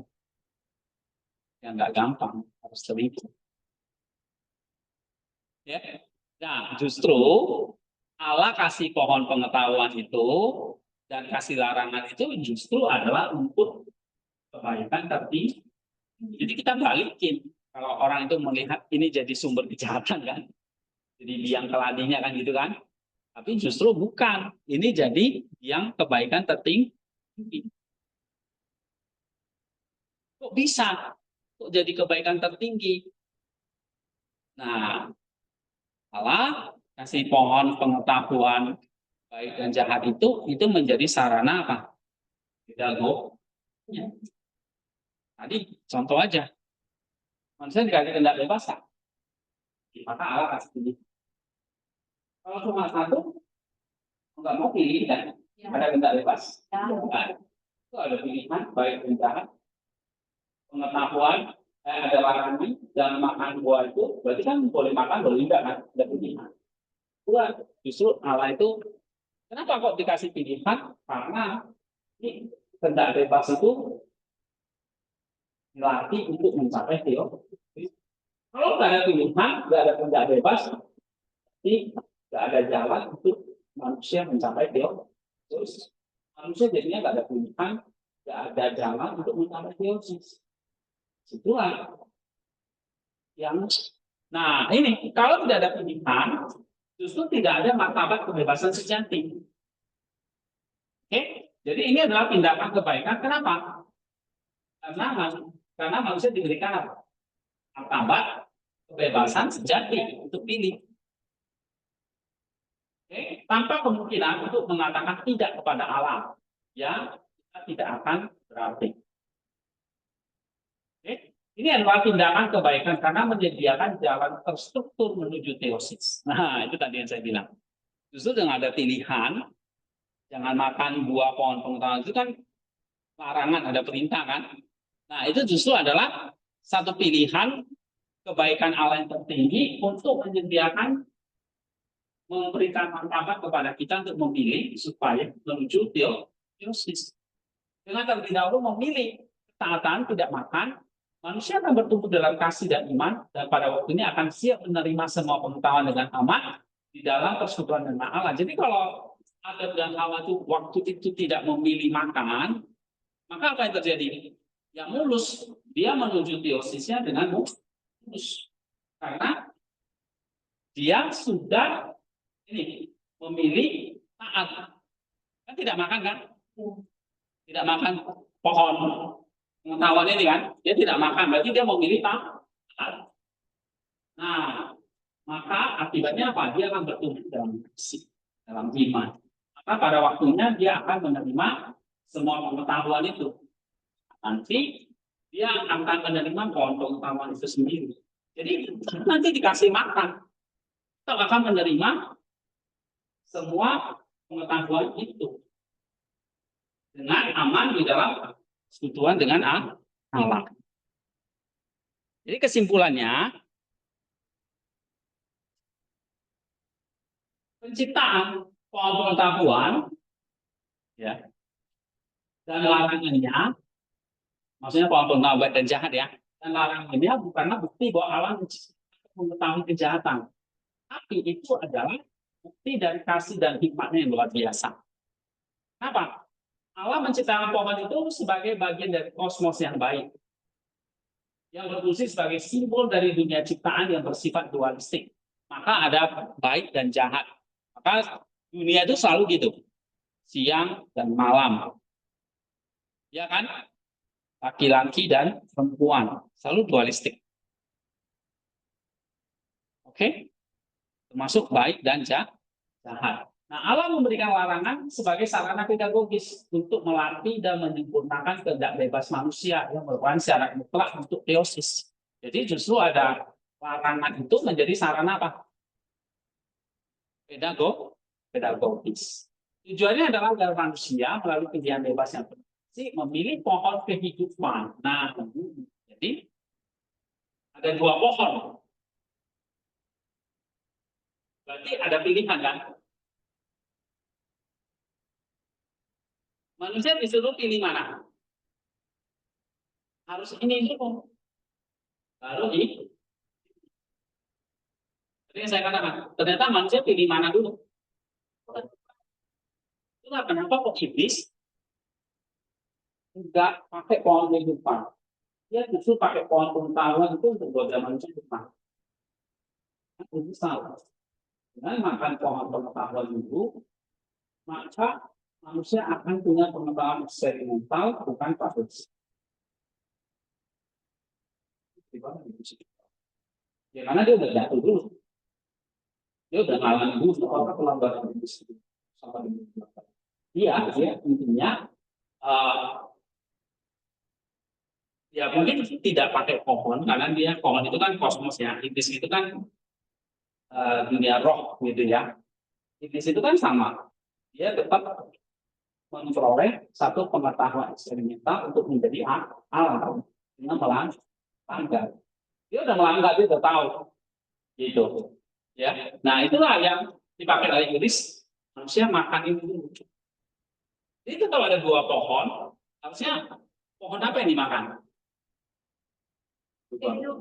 nggak gampang, harus teliti. Ya, nah justru Allah kasih pohon pengetahuan itu dan kasih larangan itu justru adalah untuk kebaikan tertinggi. Jadi kita balikin. Kalau orang itu melihat ini jadi sumber kejahatan kan, jadi biang keladinya kan gitu kan. Tapi justru bukan. Ini jadi yang kebaikan tertinggi. Kok bisa? Kok jadi kebaikan tertinggi? Nah, Allah kasih pohon pengetahuan baik dan jahat itu menjadi sarana apa? Pedagog. Ya. Tadi contoh aja. Manusia dikasih kehendak bebas kan? Maka Allah kasih pilih. Kalau cuma satu, nggak mau pilih kan? Ada kehendak bebas. Nah, itu ada pilihan baik dan jahat. Pengetahuan ada larangan dan makan buah itu berarti kan boleh makan boleh tidak kan, ada pilihan. Dua, justru Allah itu kenapa kok dikasih pilihan? Karena ini kehendak bebas itu dilatih untuk mencapai teosis. Kalau nggak ada pilihan, nggak ada kehendak bebas, berarti nggak ada jalan untuk manusia mencapai teosis. Manusia jadinya nggak ada pilihan, nggak ada jalan untuk mencapai teosis. Itulah yang, nah ini kalau tidak ada pilihan, justru tidak ada martabat kebebasan sejati. Oke, jadi ini adalah tindakan kebaikan. Kenapa? Karena manusia diberikan apa? Martabat kebebasan sejati untuk pilih. Oke, tanpa kemungkinan untuk mengatakan tidak kepada alam, ya kita tidak akan berarti. Oke. Ini adalah tindakan kebaikan karena menyediakan jalan terstruktur menuju teosis. Nah, itu tadi yang saya bilang. Justru dengan ada pilihan, jangan makan buah pohon pengetahuan itu kan larangan, ada perintah kan. Nah, itu justru adalah satu pilihan kebaikan Allah yang tertinggi untuk menyediakan, memberikan martabat kepada kita untuk memilih supaya menuju teosis. Dengan terlebih dahulu memilih ketaatan tidak makan, manusia akan bertumbuh dalam kasih dan iman, dan pada waktunya akan siap menerima semua pengetahuan dengan aman di dalam persekutuan dengan Allah. Jadi kalau Adam dan Hawa itu waktu itu tidak memilih makan, maka apa yang terjadi? Yang mulus, dia menuju teosisnya dengan mulus. Karena dia sudah ini memilih taat. Kan tidak makan kan? Tidak makan pohon pengetahuan ini kan, dia tidak makan, berarti dia memilih taat. Nah, maka akibatnya apa? Dia akan bertumbuh dalam kasih, dalam iman. Maka pada waktunya dia akan menerima semua pengetahuan itu. Nanti dia akan menerima pohon pengetahuan itu sendiri. Jadi nanti dikasih makan, kita akan menerima semua pengetahuan itu dengan aman di dalam persekutuan dengan Allah. Jadi kesimpulannya, penciptaan pohon pengetahuan ya, dan larangannya, maksudnya pohon pengetahuan baik dan jahat ya, dan larangannya bukanlah bukti bahwa Allah mengetahui kejahatan, tapi itu adalah bukti dari kasih dan hikmatnya yang luar biasa. Kenapa? Allah menciptakan pohon itu sebagai bagian dari kosmos yang baik, yang berfungsi sebagai simbol dari dunia ciptaan yang bersifat dualistik. Maka ada baik dan jahat. Maka dunia itu selalu gitu, siang dan malam, ya kan? Laki-laki dan perempuan, selalu dualistik. Oke? Termasuk baik dan jahat. Nah, Allah memberikan larangan sebagai sarana pedagogis untuk melatih dan menyempurnakan kehendak bebas manusia yang merupakan syarat mutlak untuk teosis. Jadi justru ada larangan itu menjadi sarana apa? Pedagogis. Tujuannya adalah agar manusia melalui pilihan bebas yang bersih memilih pohon kehidupan. Nah, jadi ada dua pohon. Berarti ada pilihan kan? Manusia disuruh pilih mana? Harus ini dulu. Baru ini. Jadi saya katakan, ternyata manusia pilih mana dulu? Itulah kenapa kok iblis nggak pakai pohon kehidupan. Dia justru pakai pohon pengetahuan itu untuk goda manusia depan. Itu salah. Dengan makan pohon pengetahuan dulu, maka manusia akan punya pengetahuan eksperimental, bukan praktisi. Ya karena dia udah jatuh dulu. Dia udah ngalamin dulu apa pelanggaran itu. Iya, dia intinya ya mungkin tidak pakai pohon karena dia pohon itu kan kosmos ya. Iblis itu kan dunia roh gitu ya. Iblis itu kan sama. Dia tetap memperoleh satu pengetahuan eksperimental untuk menjadi alam dengan melanggar. Dia udah melanggar, dia udah tahu gitu. Ya. Nah, itulah yang dipakai oleh iblis. Manusia makan ini dulu. Itu kalau ada dua pohon, harusnya pohon apa yang dimakan?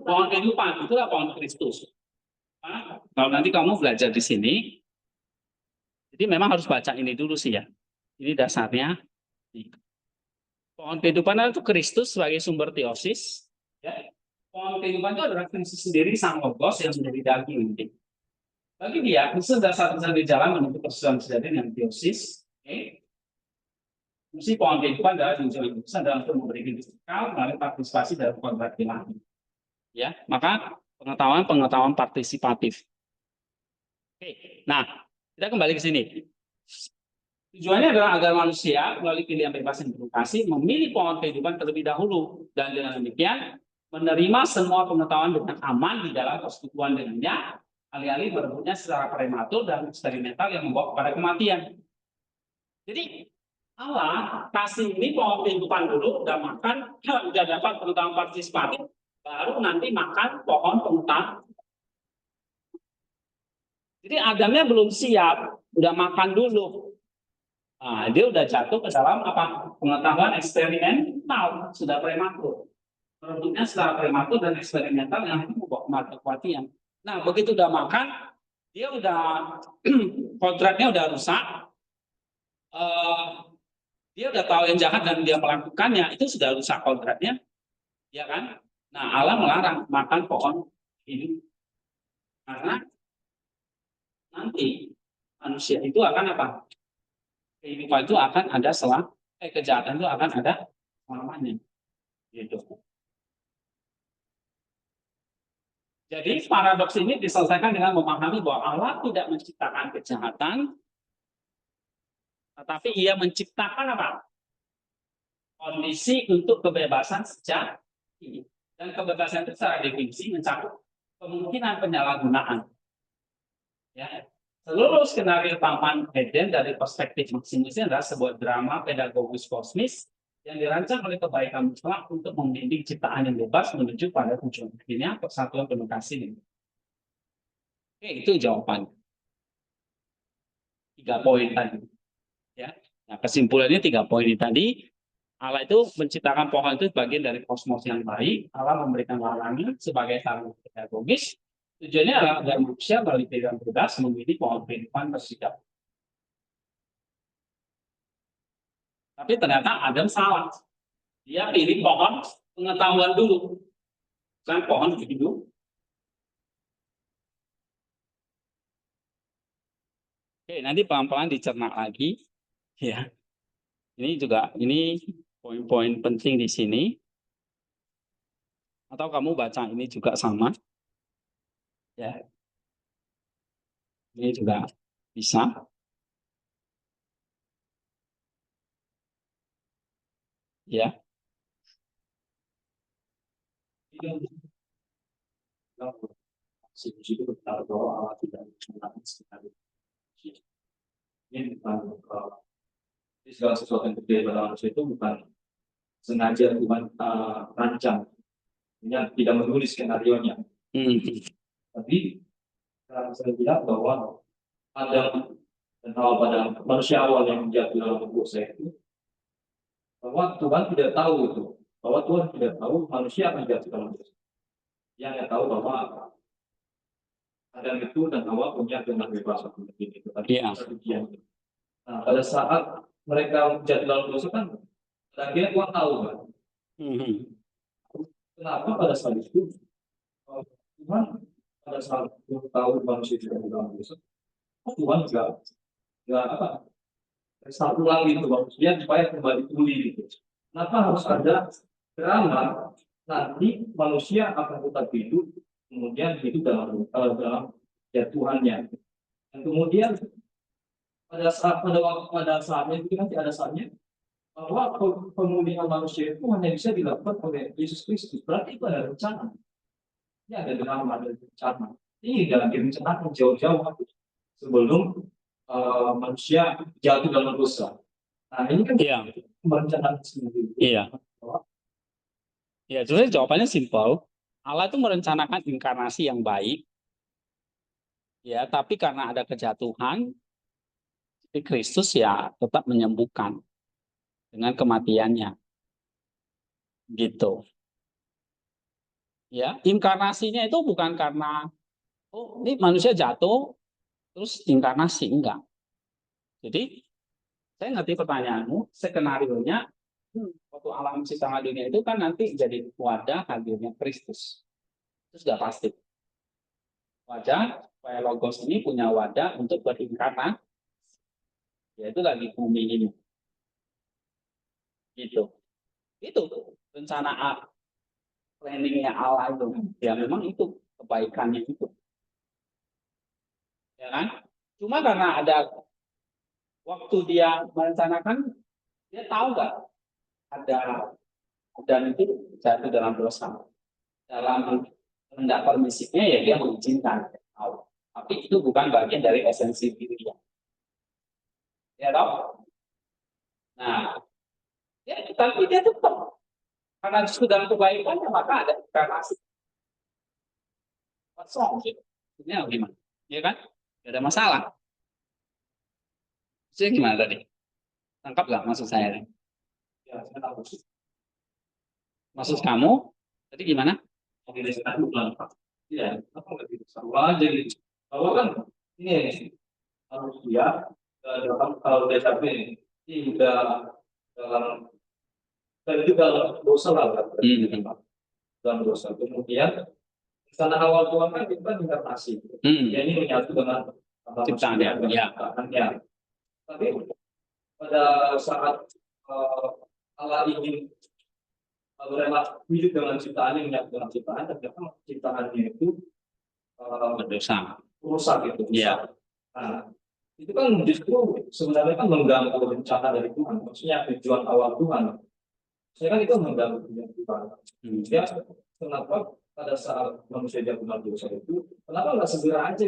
Pohon kehidupan, itulah pohon Kristus. Nah, kalau nanti kamu belajar di sini, jadi memang harus baca ini dulu sih ya. Ini dasarnya. Pohon kehidupan itu Kristus sebagai sumber teosis. Ya. Pohon kehidupan itu adalah Kristus sendiri, sang logos yang menjadi daging. Bagi dia, Kristus adalah satu-satunya jalan menuju persesuaian sejati dengan teosis. Okay. Fungsi pohon kehidupan adalah tujuan besar dalam untuk memberi kehidupan melalui partisipasi dalam kontrak ilahi. Ya, maka pengetahuan partisipatif. Oke, nah kita kembali ke sini. Tujuannya adalah agar manusia melalui pilihan bebas yang edukasi memilih pohon kehidupan terlebih dahulu dan dengan demikian menerima semua pengetahuan dengan aman di dalam persekutuan dengannya, alih-alih merebutnya secara prematur dan eksperimental yang membawa kepada kematian. Jadi Allah kasih ini pohon kehidupan dulu, udah makan, udah dapat pengetahuan partisipatif, baru nanti makan pohon pengetahuan. Jadi Adamnya belum siap, udah makan dulu. Nah, dia udah jatuh ke dalam apa? Pengetahuan eksperimental, sudah prematur. Produknya secara prematur dan eksperimental yang membawa kematian. Nah, begitu udah makan, dia udah kontraknya udah rusak. Dia udah tahu yang jahat dan dia melakukannya, itu sudah rusak kontraknya, ya kan? Nah, Allah melarang makan pohon ini karena nanti manusia itu akan apa? Kehidupan itu akan ada kejahatan itu akan ada selamanya. Gitu. Jadi paradoks ini diselesaikan dengan memahami bahwa Allah tidak menciptakan kejahatan, tetapi Ia menciptakan apa? Kondisi untuk kebebasan sejati. Dan kebebasan itu secara definisi mencakup kemungkinan penyalahgunaan. Ya. Seluruh skenario Taman Eden dari perspektif Maximus adalah sebuah drama pedagogis kosmis yang dirancang oleh kebaikan mutlak untuk membimbing ciptaan yang bebas menuju pada tujuan akhirnya persatuan penuh kasih. Oke, itu jawabannya. 3 poin tadi. Ya. Nah, kesimpulannya 3 poin tadi. Allah itu menciptakan pohon itu bagian dari kosmos yang baik. Allah memberikan larangan sebagai sarana pedagogis. Tujuannya adalah agar manusia melalui pilihan bebas memilih pohon kehidupan bersikap. Tapi ternyata Adam salah. Dia pilih pohon pengetahuan dulu. Kan pohon hidup. Oke, nanti pelan-pelan dicerna lagi. Ya, ini poin-poin penting di sini. Atau kamu baca ini juga sama. Ya, ini juga bisa. Ya. Itu benar bahwa Allah tidak menggunakan sekali. Ini bukan segala sesuatu yang terjadi pada manusia itu bukan sengaja, bukan rancang. Ini tidak menulis skenario-nya. Tapi saya bilang bahwa Adam dan Hawa pada manusia awal yang jatuh dalam dosa itu, bahwa Tuhan tidak tahu itu, bahwa Tuhan tidak tahu manusia akan jatuh dalam dosa. Yang hanya tahu bahwa Adam itu dan Hawa punya kehendak bebas itu tadi. Nah, pada saat mereka jatuh dalam dosa kan, akhirnya Tuhan tahu kan. Kenapa pada saat itu Tuhan pada saat tahu manusia tidak dalam dosa, Tuhan nggak apa satu lagi itu manusia supaya kembali pulih gitu. Kenapa harus ada drama nanti manusia akan tetap hidup kemudian hidup dalam jatuhannya dan kemudian pada saatnya itu nanti ada saatnya bahwa pemulihan manusia itu hanya bisa dilakukan oleh Yesus Kristus. Berarti itu ada rencana. Ini ada drama, ada rencana. Ini dalam direncanakan jauh-jauh sebelum manusia jatuh dalam dosa. Nah ini kan merencanakan sendiri. Iya. Ya, sebenarnya jawabannya simpel. Allah itu merencanakan inkarnasi yang baik. Ya, tapi karena ada kejatuhan, Kristus ya tetap menyembuhkan dengan kematiannya. Gitu. Ya, inkarnasinya itu bukan karena ini manusia jatuh terus inkarnasi, enggak. Jadi saya ngerti pertanyaanmu, skenario-nya waktu alam menciptakan dunia itu kan nanti jadi wadah hadirnya Kristus. Itu sudah pasti. Wadah supaya Logos ini punya wadah untuk berinkarnasi, yaitu lagi bumi ini. Gitu. Itu rencana planningnya Allah itu. Ya memang itu kebaikannya itu. Ya kan? Cuma karena ada waktu dia merencanakan, dia tahu nggak ada dan itu jatuh dalam dosa. Dalam hendak permisifnya ya dia mengizinkan. Tahu. Tapi itu bukan bagian dari esensi dirinya. Ya tahu? Nah, ya, tapi dia tetap karena justru dalam kebaikannya maka ada inkarnasi. Kosong gitu. Ini gimana? Ya kan? Tidak ada masalah. Jadi gimana tadi? Tangkap nggak maksud saya? Ya, saya tahu. Maksud kamu tadi gimana? Iya, apa nggak bisa? Aja gitu. Kalau kan ini harus dia dalam kalau dia capek ini udah dalam dan itu dalam dosa lah kan. Dalam dosa. Kemudian karena awal Tuhan kan kita inkarnasi. Ya ini menyatu dengan ciptaannya. Ya. Tapi pada saat Allah ingin rela hidup dengan ciptaannya, menyatu dengan ciptaan, ternyata ciptaannya itu berdosa, rusak gitu. Iya. Nah, itu kan justru sebenarnya kan mengganggu rencana dari Tuhan. Maksudnya tujuan awal Tuhan. Saya kan itu mengganggu Tuhan. Ya, kenapa pada saat manusia jatuh dalam dosa itu, kenapa nggak segera aja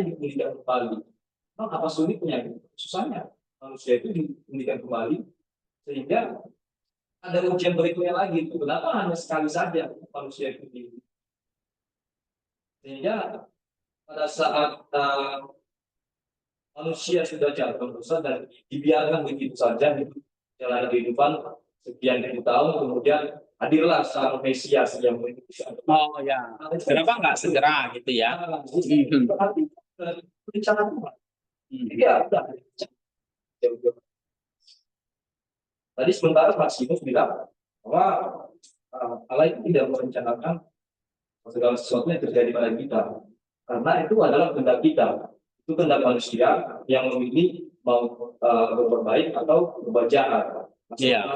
dipulihkan kembali? Nah, apa sulitnya? Susahnya manusia itu dipulihkan kembali sehingga ada ujian berikutnya lagi. Kenapa hanya sekali saja manusia itu sehingga pada saat manusia sudah jatuh dosa dan dibiarkan begitu saja di jalan kehidupan sekian ribu tahun, kemudian hadirlah sang Mesias yang bisa. Oh ya, kenapa nggak segera gitu ya? Berarti rencana Tuhan. Iya, udah. Tadi sementara Maximus bilang bahwa Allah itu tidak merencanakan segala sesuatu yang terjadi pada kita, karena itu adalah kehendak kita, itu kehendak manusia yang memilih mau berbuat baik atau berbuat jahat. Iya.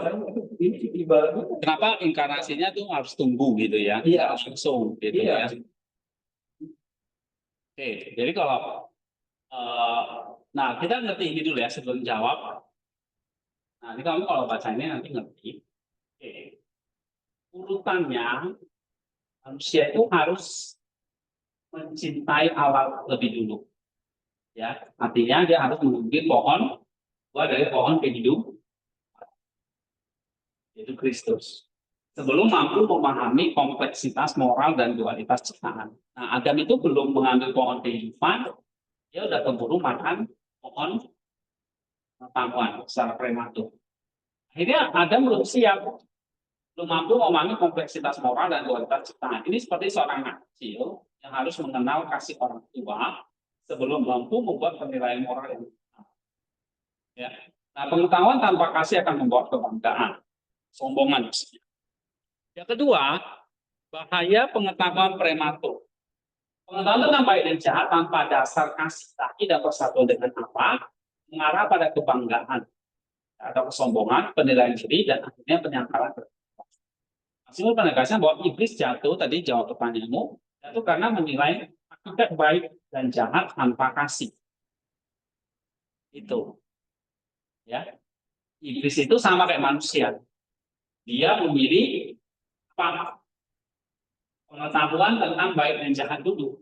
Ini ibaratnya Kenapa inkarnasinya tuh harus tunggu gitu ya? Iya. Langsung gitu Iya. ya. Oke, jadi kalau nah kita ngerti ini dulu ya sebelum jawab. Nah, ini kamu kalau baca ini nanti ngerti. Oke. Urutannya manusia itu harus mencintai Allah lebih dulu. Ya, artinya dia harus mengambil pohon buah dari pohon kehidupan, yaitu Kristus. Sebelum mampu memahami kompleksitas moral dan dualitas ciptaan. Nah, Adam itu belum mengambil pohon kehidupan, dia udah keburu makan pohon pengetahuan secara prematur. Akhirnya Adam belum siap, belum mampu memahami kompleksitas moral dan dualitas ciptaan. Ini seperti seorang anak kecil yang harus mengenal kasih orang tua sebelum mampu membuat penilaian moral yang benar. Ya. Nah, pengetahuan tanpa kasih akan membawa kebanggaan, sombongan. Yang kedua, bahaya pengetahuan prematur. Pengetahuan tentang baik dan jahat tanpa dasar kasih sayang dan persatuan dengan apa, mengarah pada kebanggaan atau kesombongan, penilaian diri, dan akhirnya penyangkalan. Maksudnya penegasan bahwa iblis jatuh, tadi jawab pertanyaanmu, jatuh karena menilai hakikat baik dan jahat tanpa kasih. Itu. Ya. Iblis itu sama kayak manusia. Dia memilih apa? Pengetahuan tentang baik dan jahat dulu.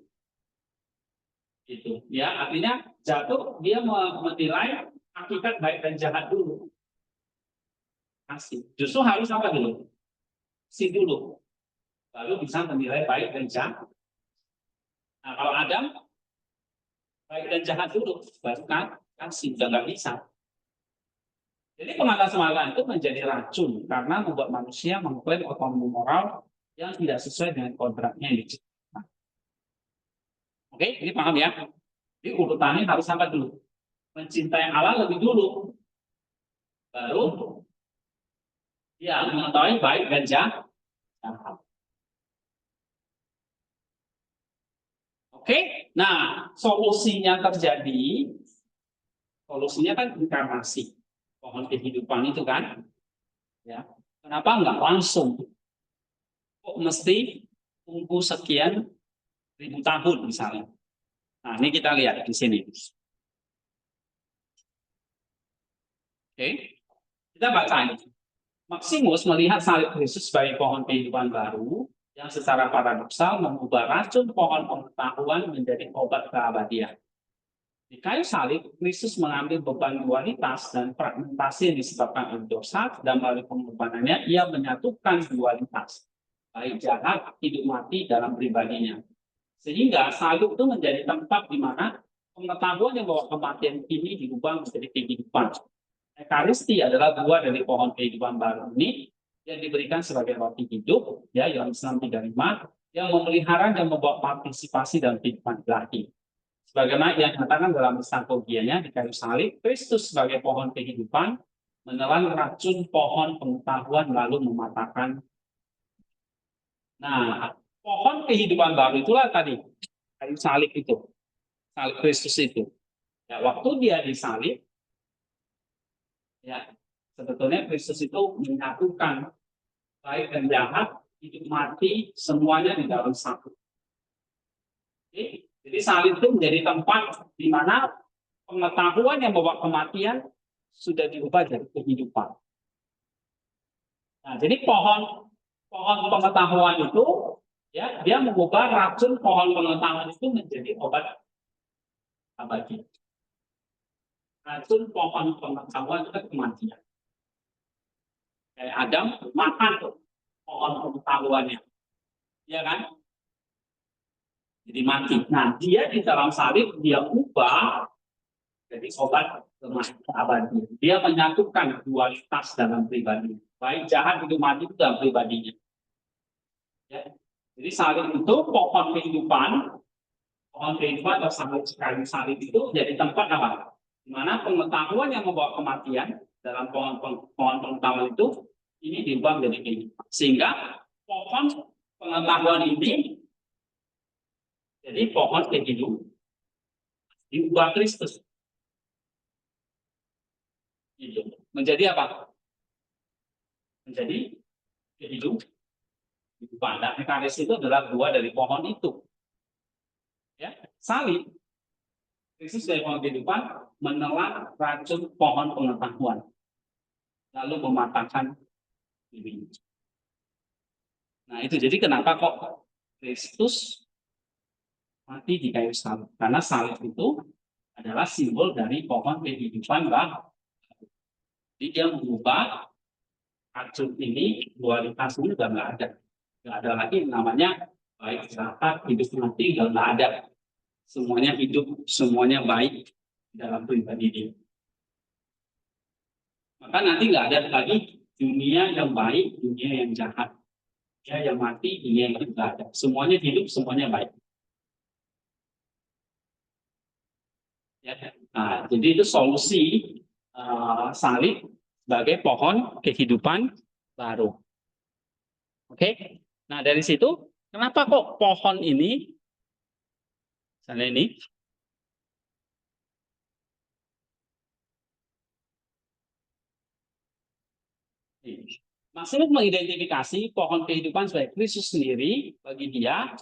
Itu, ya, artinya jatuh dia menilai hakikat baik dan jahat dulu. Kasih. Justru harus apa dulu? Si dulu. Lalu bisa menilai baik dan jahat. Nah, kalau Adam baik dan jahat dulu, baru kan kasih, udah nggak bisa. Jadi pengalaman itu menjadi racun karena membuat manusia mengklaim otonomi moral yang tidak sesuai dengan kodratnya yang diciptakan. Oke, ini paham ya? Jadi urutannya harus apa dulu? Mencintai Allah lebih dulu, baru ya mengetahui baik dan jahat. Oke, nah solusinya kan inkarnasi pohon kehidupan itu kan, ya. Kenapa nggak langsung? Kok mesti tunggu sekian ribu tahun misalnya? Nah, ini kita lihat di sini. Oke, kita baca ini. Maximus melihat salib Kristus sebagai pohon kehidupan baru yang secara paradoksal mengubah racun pohon pengetahuan menjadi obat keabadian. Di kayu salib, Kristus mengambil beban dualitas dan fragmentasi yang disebabkan oleh dosa, dan melalui pengorbanannya ia menyatukan dualitas, baik jahat, hidup mati dalam pribadinya. Sehingga salib itu menjadi tempat di mana pengetahuan yang bawa kematian ini diubah menjadi kehidupan. Ekaristi adalah buah dari pohon kehidupan baru ini yang diberikan sebagai roti hidup, ya, Yohanes 6:35, yang memelihara dan membawa partisipasi dalam kehidupan ilahi. Sebagaimana yang dikatakan dalam liturgianya di kayu salib, Kristus sebagai pohon kehidupan menelan racun pohon pengetahuan lalu mematahkan. Nah, pohon kehidupan baru itulah tadi kayu salib itu, salib Kristus itu. Ya, waktu dia disalib, ya, sebetulnya Kristus itu menyatukan baik dan jahat, hidup mati, semuanya di dalam satu. Jadi salib itu menjadi tempat di mana pengetahuan yang membawa kematian sudah diubah jadi kehidupan. Nah, jadi pohon pengetahuan itu, ya, dia mengubah racun pohon pengetahuan itu menjadi obat abadi. Racun pohon pengetahuan itu kematian. Kayak Adam makan pohon pengetahuannya, ya kan? Jadi mati. Nah, dia di dalam salib dia ubah jadi obat abadi. Dia menyatukan dualitas dalam pribadi. Baik jahat itu mati itu dalam pribadinya. Ya. Jadi salib itu pohon kehidupan atau salib itu jadi tempat apa? Di mana pengetahuan yang membawa kematian dalam pohon pengetahuan itu ini diubah menjadi kehidupan. Sehingga pohon pengetahuan ini jadi pohon kehidupan diubah Kristus. Itu menjadi apa? Menjadi kehidupan. Nah, mekanis itu adalah buah dari pohon itu. Ya, salib. Kristus dari pohon kehidupan menelan racun pohon pengetahuan, lalu mematahkan diri. Nah itu jadi kenapa kok Kristus mati di kayu salib? Karena salib itu adalah simbol dari pohon kehidupan baru. Jadi dia mengubah racun ini, dualitasnya sudah nggak ada. Nggak ada lagi namanya baik jahat, hidup mati, nggak ada. Semuanya hidup, semuanya baik dalam pribadi dia. Maka nanti nggak ada lagi dunia yang baik, dunia yang jahat. Ya, yang mati, dunia yang nggak ada. Semuanya hidup, semuanya baik. Ya. Nah, jadi itu solusi salib sebagai pohon kehidupan baru. Oke. Nah, dari situ kenapa kok pohon ini misalnya ini Maksudnya mengidentifikasi pohon kehidupan sebagai Kristus sendiri. Bagi dia,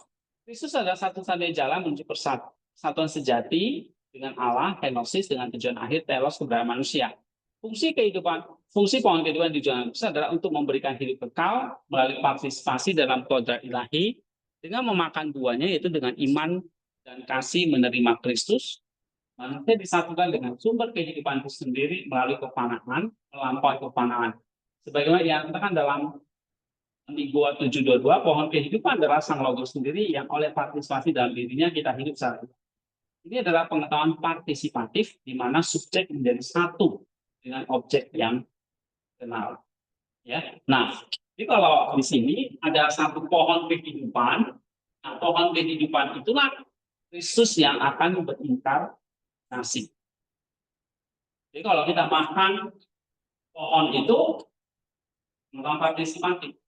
Kristus adalah satu-satunya jalan menuju persatuan sejati dengan Allah, kenosis dengan tujuan akhir, telos keberadaan manusia. Fungsi pohon kehidupan di tujuan Kristus adalah untuk memberikan hidup kekal melalui partisipasi dalam kodrat ilahi dengan memakan buahnya, yaitu dengan iman dan kasih menerima Kristus. Manusia disatukan dengan sumber kehidupan itu sendiri melalui kefanaan, melampaui kefanaan. Sebagaimana yang dikatakan dalam Amigua 7:22, pohon kehidupan adalah sang logos sendiri yang oleh partisipasi dalam dirinya kita hidup saat ini. Ini adalah pengetahuan partisipatif di mana subjek menjadi satu dengan objek yang kenal. Ya. Nah, jadi kalau di sini ada satu pohon kehidupan, nah pohon kehidupan itulah Kristus yang akan berinkarnasi. Jadi kalau kita makan pohon itu pengetahuan partisipatif.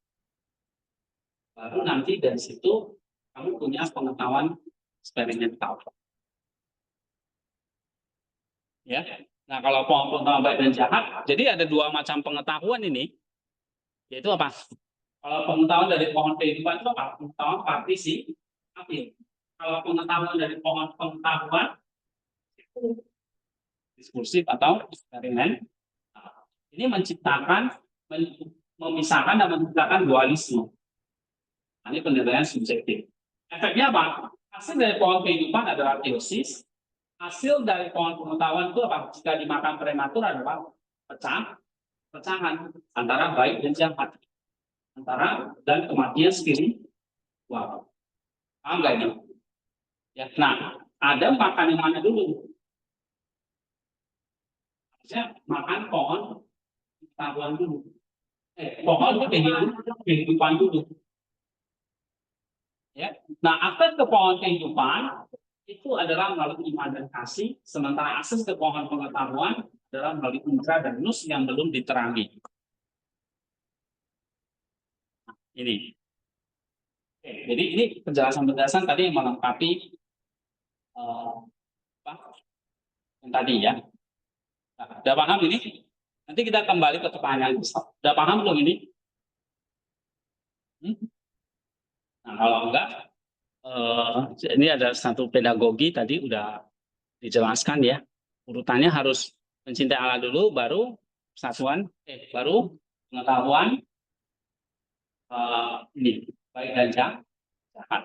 Baru nanti dari situ kamu punya pengetahuan eksperimental. Ya. Nah, kalau pengetahuan baik dan jahat, jadi ada dua macam pengetahuan ini. Yaitu apa? Kalau pengetahuan dari pohon kehidupan itu apa? Pengetahuan partisipatif. Kalau pengetahuan dari pohon pengetahuan itu diskursif atau eksperimen. Ini memisahkan dan menciptakan dualisme. Ini penilaian subjektif. Efeknya apa? Hasil dari pohon kehidupan adalah teosis. Hasil dari pohon pengetahuan itu apa? Jika dimakan prematur adalah pecahan antara baik dan jahat, dan kematian spiritual. Paham nggak ini? Ya. Nah, ada makan yang mana dulu? Harusnya makan pohon pengetahuan dulu. Pohon kehidupan dulu. Ya. Nah, akses ke pohon kehidupan itu adalah melalui iman dan kasih, sementara akses ke pohon pengetahuan adalah melalui indra dan nus yang belum diterangi. Nah, ini. Jadi ini penjelasan-penjelasan tadi yang melengkapi yang tadi ya. Nah, udah paham ini? Nanti kita kembali ke pertanyaan. Udah paham belum ini? Nah, kalau enggak, ini ada satu pedagogi tadi udah dijelaskan ya. Urutannya harus mencintai Allah dulu, baru persatuan, baru pengetahuan ini baik dan jahat.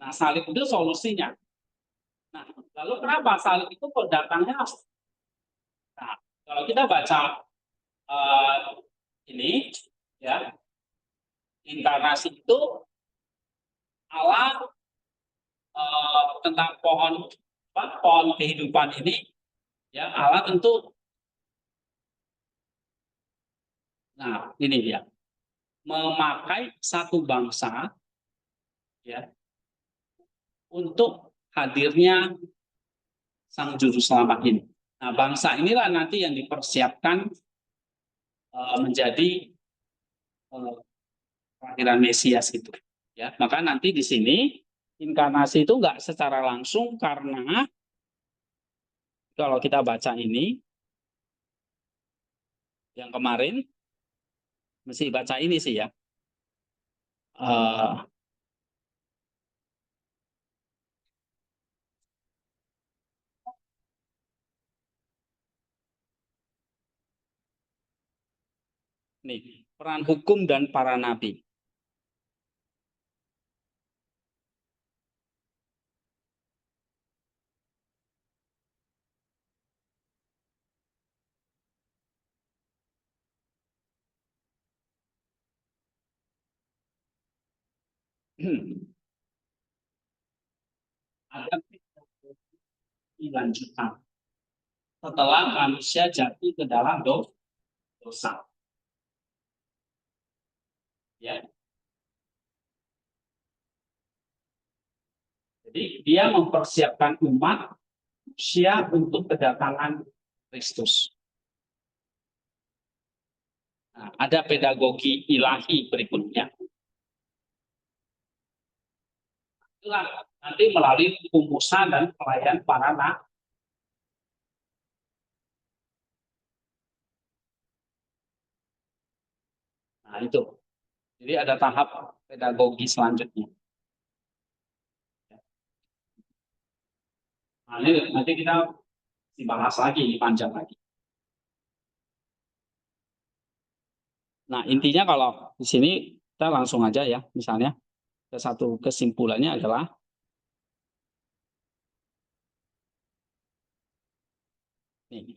Nah, salib itu solusinya. Nah, lalu kenapa salib itu kok datangnya? Nah, kalau kita baca ini, ya, inkarnasi itu Allah tentang pohon kehidupan ini, ya Allah tentu. Nah, ini dia memakai satu bangsa, ya, untuk hadirnya sang juru selamat ini. Nah, bangsa inilah nanti yang dipersiapkan menjadi kelahiran Mesias itu. Ya, maka nanti di sini inkarnasi itu nggak secara langsung karena kalau kita baca ini yang kemarin mesti baca ini sih ya. Uh, nih peran hukum dan para nabi. Ada lanjutan setelah manusia jatuh ke dalam dosa. Ya. Jadi dia mempersiapkan umat manusia untuk kedatangan Kristus. Nah, ada pedagogi ilahi berikutnya. Itulah nanti melalui pengumusan dan pelayan para nabi. Nah itu. Jadi ada tahap pedagogi selanjutnya. Nah, ini nanti kita dibahas lagi, ini panjang lagi. Nah intinya kalau di sini kita langsung aja ya, misalnya satu kesimpulannya adalah nih,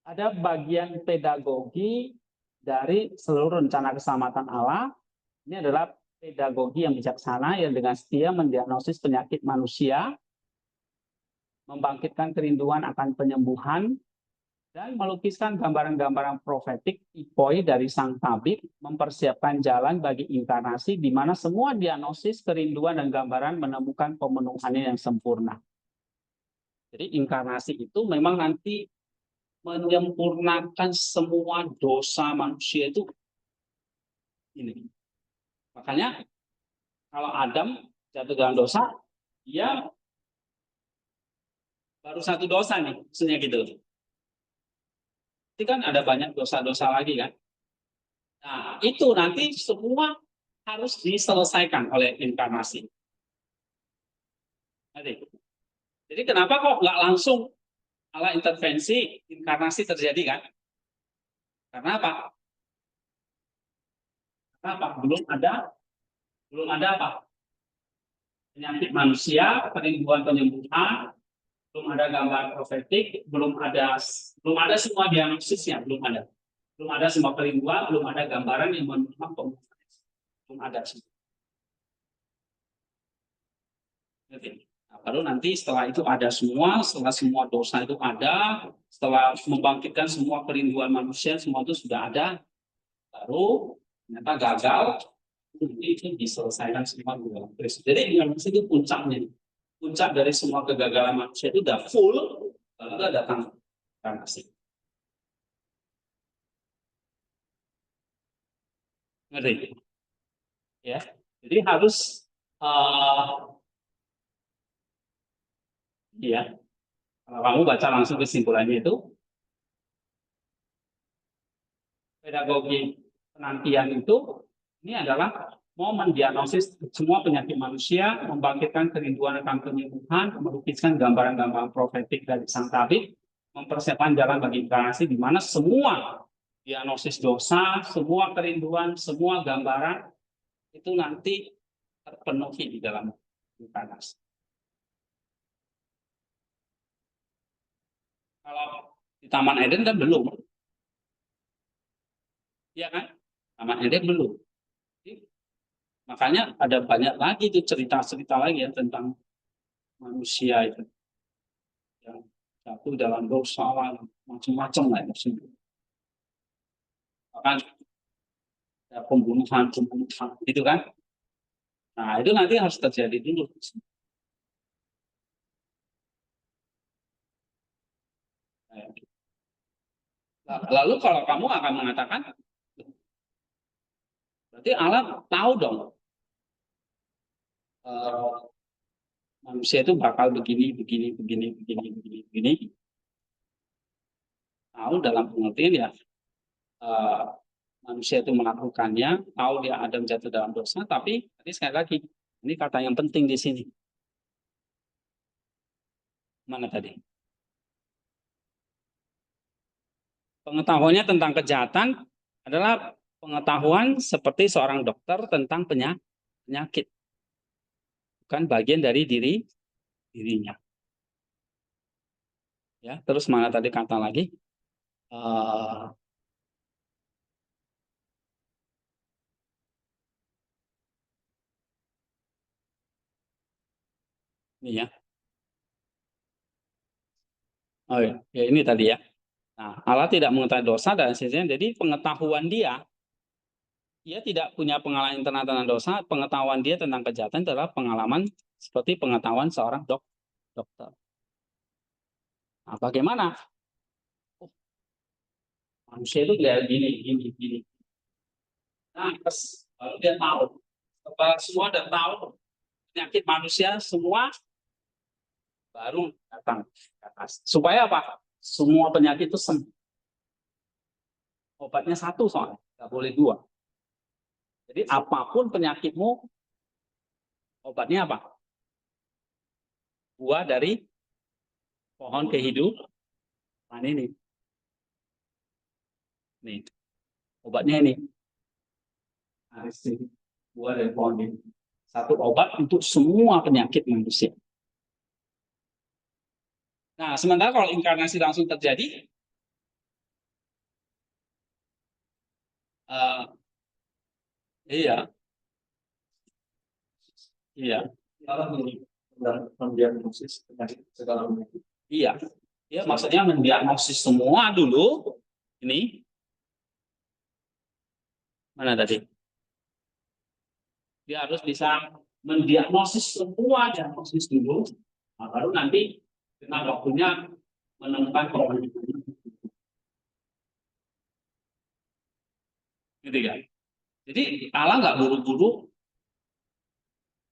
ada bagian pedagogi dari seluruh rencana keselamatan Allah. Ini adalah pedagogi yang bijaksana yang dengan setia mendiagnosis penyakit manusia, membangkitkan kerinduan akan penyembuhan, dan melukiskan gambaran-gambaran profetik ipoi dari sang tabib, mempersiapkan jalan bagi inkarnasi di mana semua diagnosis, kerinduan, dan gambaran menemukan pemenuhannya yang sempurna. Jadi inkarnasi itu memang nanti menyempurnakan semua dosa manusia itu ini. Makanya kalau Adam jatuh dalam dosa, dia baru satu dosa nih, maksudnya gitu. Itu kan ada banyak dosa-dosa lagi kan. Nah, itu nanti semua harus diselesaikan oleh inkarnasi. Jadi kenapa kok nggak langsung ala intervensi inkarnasi terjadi kan? Karena apa? Karena apa? Belum ada apa? Penyakit manusia, penyembuhan penyembuhan, belum ada gambar profetik, belum ada semua diagnosisnya, belum ada semua kerinduan, belum ada gambaran yang menunjukkan penyembuhan, belum ada semua. Nah, baru nanti setelah itu ada semua, setelah semua dosa itu ada, setelah membangkitkan semua kerinduan manusia, semua itu sudah ada, baru ternyata gagal, itu diselesaikan semua di dalam Kristus. Jadi inkarnasi itu puncaknya, puncak dari semua kegagalan manusia itu udah full, lalu udah datang inkarnasi. Ngerti? Ya, jadi harus ya, kalau kamu baca langsung kesimpulannya itu pedagogi penantian itu ini adalah mau mendiagnosis semua penyakit manusia, membangkitkan kerinduan akan penyembuhan, melukiskan gambaran-gambaran profetik dari sang tabib, mempersiapkan jalan bagi inkarnasi di mana semua diagnosis dosa, semua kerinduan, semua gambaran itu nanti terpenuhi di dalam inkarnasi. Kalau di Taman Eden kan belum, ya kan? Taman Eden belum. Makanya ada banyak lagi tuh cerita-cerita lagi ya tentang manusia itu yang jatuh dalam dosa macam-macam lah ya. Bahkan ada pembunuhan gitu kan. Nah itu nanti harus terjadi dulu. Lalu kalau kamu akan mengatakan, berarti Allah tahu dong, eh, manusia itu bakal begini, begini, begini, begini, begini, begini. Tahu dalam pengertian ya, eh, manusia itu melakukannya, tahu dia Adam jatuh dalam dosa, tapi tadi sekali lagi, ini kata yang penting di sini. Mana tadi? Pengetahuannya tentang kejahatan adalah pengetahuan seperti seorang dokter tentang penyakit, bukan bagian dari dirinya. Ya, terus mana tadi kata lagi? Uh, ini ya. Oh ya, ya ini tadi ya. Nah, Allah tidak mengetahui dosa dan sisinya. Jadi pengetahuan dia tidak punya pengalaman internal tentang dosa. Pengetahuan dia tentang kejahatan adalah pengalaman seperti pengetahuan seorang dokter. Nah, bagaimana? Oh, manusia itu kayak gini, gini, gini. Nah, terus baru dia tahu. Setelah semua udah tahu penyakit manusia semua, baru datang ke atas. Supaya apa? Semua penyakit itu sembuh. Obatnya satu soalnya, nggak boleh dua. Jadi apapun penyakitmu, obatnya apa? Buah dari pohon kehidupan ini. Nih, obatnya ini. Buah dari pohon ini. Satu obat untuk semua penyakit manusia. Nah, sementara kalau inkarnasi langsung terjadi, uh, iya, iya, mendiagnosis penyakit segala penyakit. iya, iya, maksudnya mendiagnosis semua dulu. Ini mana tadi? Dia harus bisa mendiagnosis semua diagnosis dulu, nah, baru nanti dengan waktunya menemukan problem. Gitu ya. Jadi Allah nggak buru-buru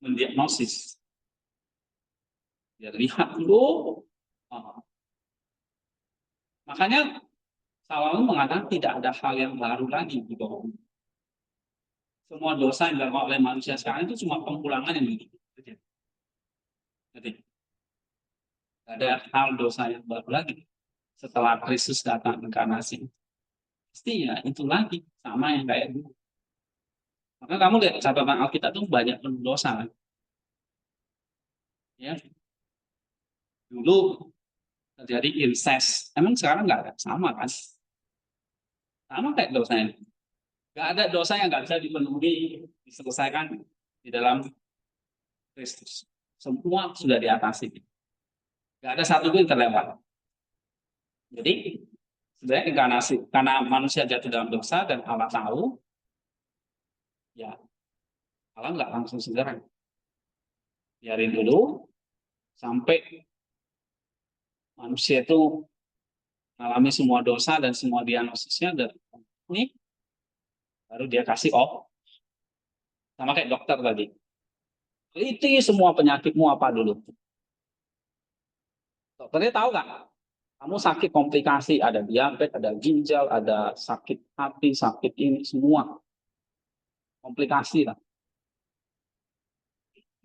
mendiagnosis. Dia lihat dulu. Oh. Makanya Salomo mengatakan tidak ada hal yang baru lagi di bawah bumi. Semua dosa yang dilakukan oleh manusia sekarang itu cuma pengulangan yang begitu. Jadi ada hal dosa yang baru lagi setelah Kristus datang inkarnasi. Pasti ya itu lagi sama yang kayak dulu. Maka kamu lihat catatan Alkitab itu banyak penuh dosa kan? Ya, dulu terjadi incest. Emang sekarang nggak ada, sama kan? Sama kayak dosa ini. Nggak ada dosa yang nggak bisa dipenuhi, diselesaikan di dalam Kristus. Semua sudah diatasi. Nggak ada satu pun yang terlewat. Jadi sebenarnya inkarnasi karena manusia jatuh dalam dosa dan Allah tahu, ya Allah nggak langsung segera. Biarin dulu sampai manusia itu mengalami semua dosa dan semua diagnosisnya dan ini baru dia kasih sama kayak dokter tadi. Itu semua penyakitmu apa dulu? Dokternya tahu nggak? Kamu sakit komplikasi, ada diabetes, ada ginjal, ada sakit hati, sakit ini semua komplikasi lah.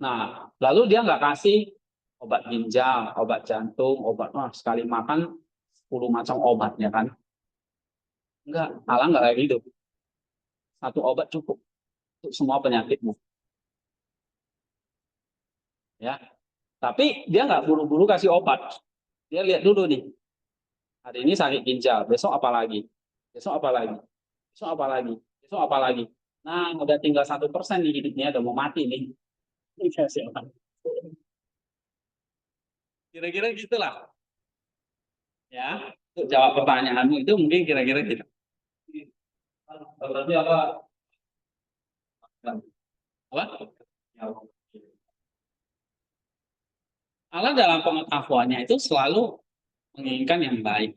Nah, lalu dia nggak kasih obat ginjal, obat jantung, obat sekali makan 10 macam obatnya kan? Enggak, Allah nggak kayak gitu. Satu obat cukup untuk semua penyakitmu. Ya, tapi dia nggak buru-buru kasih obat. Dia lihat dulu nih. Hari ini sakit ginjal, besok apa lagi? Besok apa lagi? Besok apa lagi? Besok apa lagi? Nah, udah tinggal 1% nih hidupnya, udah mau mati nih. Kira-kira gitulah. Ya, untuk jawab pertanyaanmu itu mungkin kira-kira gitu. Berarti apa? Apa? Allah dalam pengetahuannya itu selalu menginginkan yang baik.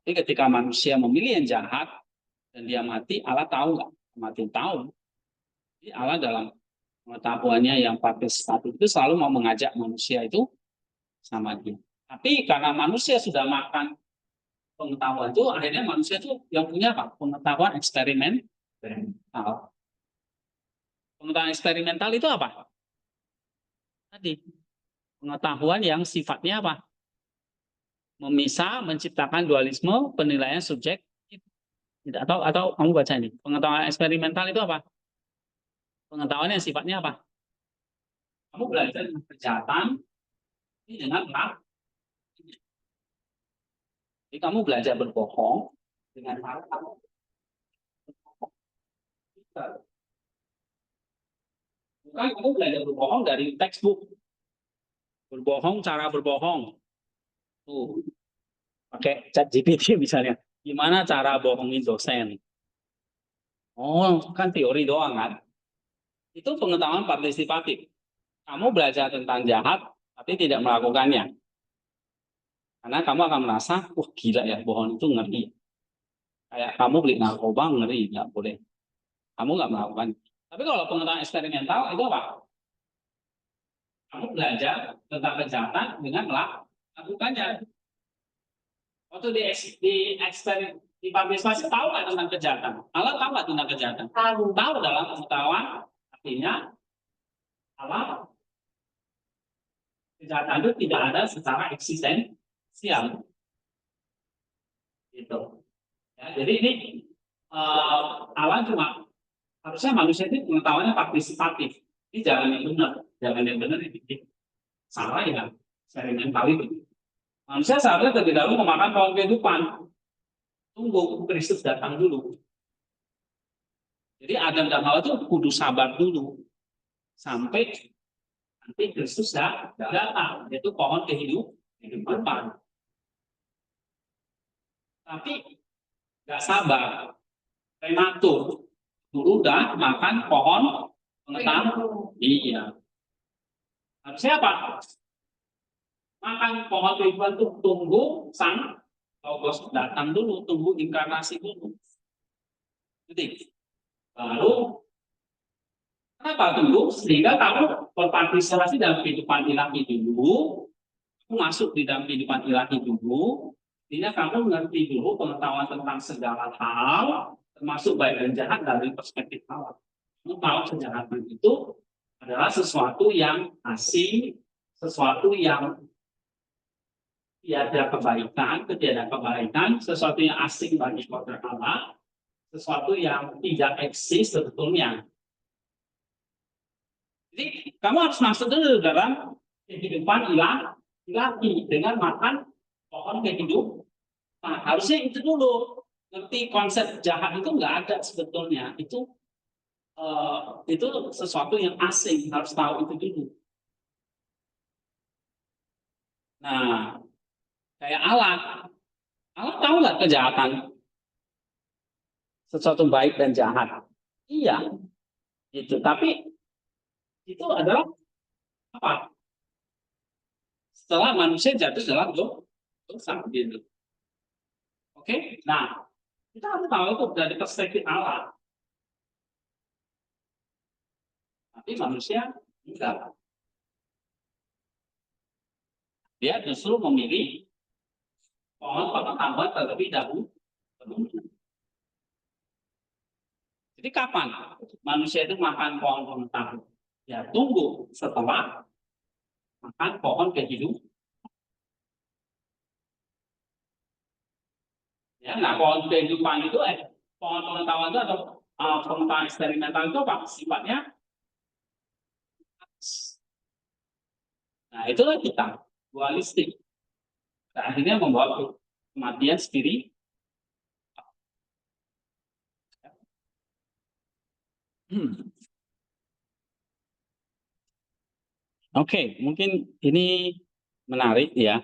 Tapi ketika manusia memilih yang jahat dan dia mati, Allah tahu nggak? Mati tahu. Jadi Allah dalam pengetahuannya yang partisipatif itu selalu mau mengajak manusia itu sama dia. Tapi karena manusia sudah makan pengetahuan itu, akhirnya manusia itu yang punya apa? Pengetahuan eksperimental. Pengetahuan eksperimental itu apa? Tadi pengetahuan yang sifatnya apa? Memisah, menciptakan dualisme, penilaian subjek. Atau kamu baca ini. Pengetahuan eksperimental itu apa? Pengetahuan yang sifatnya apa? Kamu belajar dengan kejahatan, ini dengan hak. Jadi kamu belajar berbohong dengan hak. Bukan kamu belajar berbohong dari textbook. Berbohong, cara berbohong. Tuh, pakai chat GPT misalnya. Gimana cara bohongin dosen? Oh, kan teori doang kan? Itu pengetahuan partisipatif. Kamu belajar tentang jahat, tapi tidak melakukannya. Karena kamu akan merasa, wah gila ya, bohong itu ngeri. Kayak kamu beli narkoba ngeri, nggak boleh. Kamu nggak melakukan. Tapi kalau pengetahuan eksperimental itu apa? Kamu belajar tentang kejahatan dengan melakukannya. Waktu di partisipasi tahu nggak tentang kejahatan? Allah tahu nggak tentang kejahatan? Tahu dalam pengetahuan, artinya Allah kejahatan itu tidak ada secara eksistensial. Gitu. Ya, jadi ini Allah cuma harusnya manusia itu pengetahuannya partisipatif. Ini jangan yang benar, jangan yang benar ini salah ya, eksperimental itu. Manusia seharusnya terlebih dahulu memakan pohon kehidupan. Tunggu Kristus datang dulu. Jadi Adam dan Hawa itu kudu sabar dulu sampai nanti Kristus datang, yaitu pohon kehidupan. Tapi nggak sabar, prematur, dulu udah makan pohon pengetahuan. Iya. Harusnya apa? Makan pohon kehidupan itu tunggu sang Logos datang dulu, tunggu inkarnasi dulu. Jadi, lalu kenapa tunggu? Sehingga kamu berpartisipasi dalam kehidupan ilahi dulu, kamu masuk di dalam kehidupan ilahi dulu, sehingga kamu mengerti dulu pengetahuan tentang segala hal, termasuk baik dan jahat dari perspektif Allah. Kamu tahu kejahatan itu adalah sesuatu yang asing, sesuatu yang tiada kebaikan, sesuatu yang asing bagi kodrat Allah, sesuatu yang tidak eksis sebetulnya. Jadi kamu harus masuk dulu dalam kehidupan ilahi dengan makan pohon kehidupan. Nah, harusnya itu dulu. Ngerti konsep jahat itu nggak ada sebetulnya. Itu sesuatu yang asing, harus tahu itu dulu. Nah, kayak Allah tahu nggak kejahatan? Sesuatu baik dan jahat. Iya, gitu. Tapi itu adalah apa? Setelah manusia jatuh dalam dosa, gitu. Oke, nah kita harus tahu itu dari perspektif Allah. Tapi manusia enggak. Dia justru memilih pohon pengetahuan terlebih dahulu. Jadi kapan manusia itu makan pohon pengetahuan? Ya tunggu setelah makan pohon kehidupan. Ya, nah pohon kehidupan itu pohon pengetahuan itu atau pengetahuan eksperimental itu apa? Sifatnya. Nah itulah kita dualistik. Nah, akhirnya membawa kematian spiritual. Oke, mungkin ini menarik ya.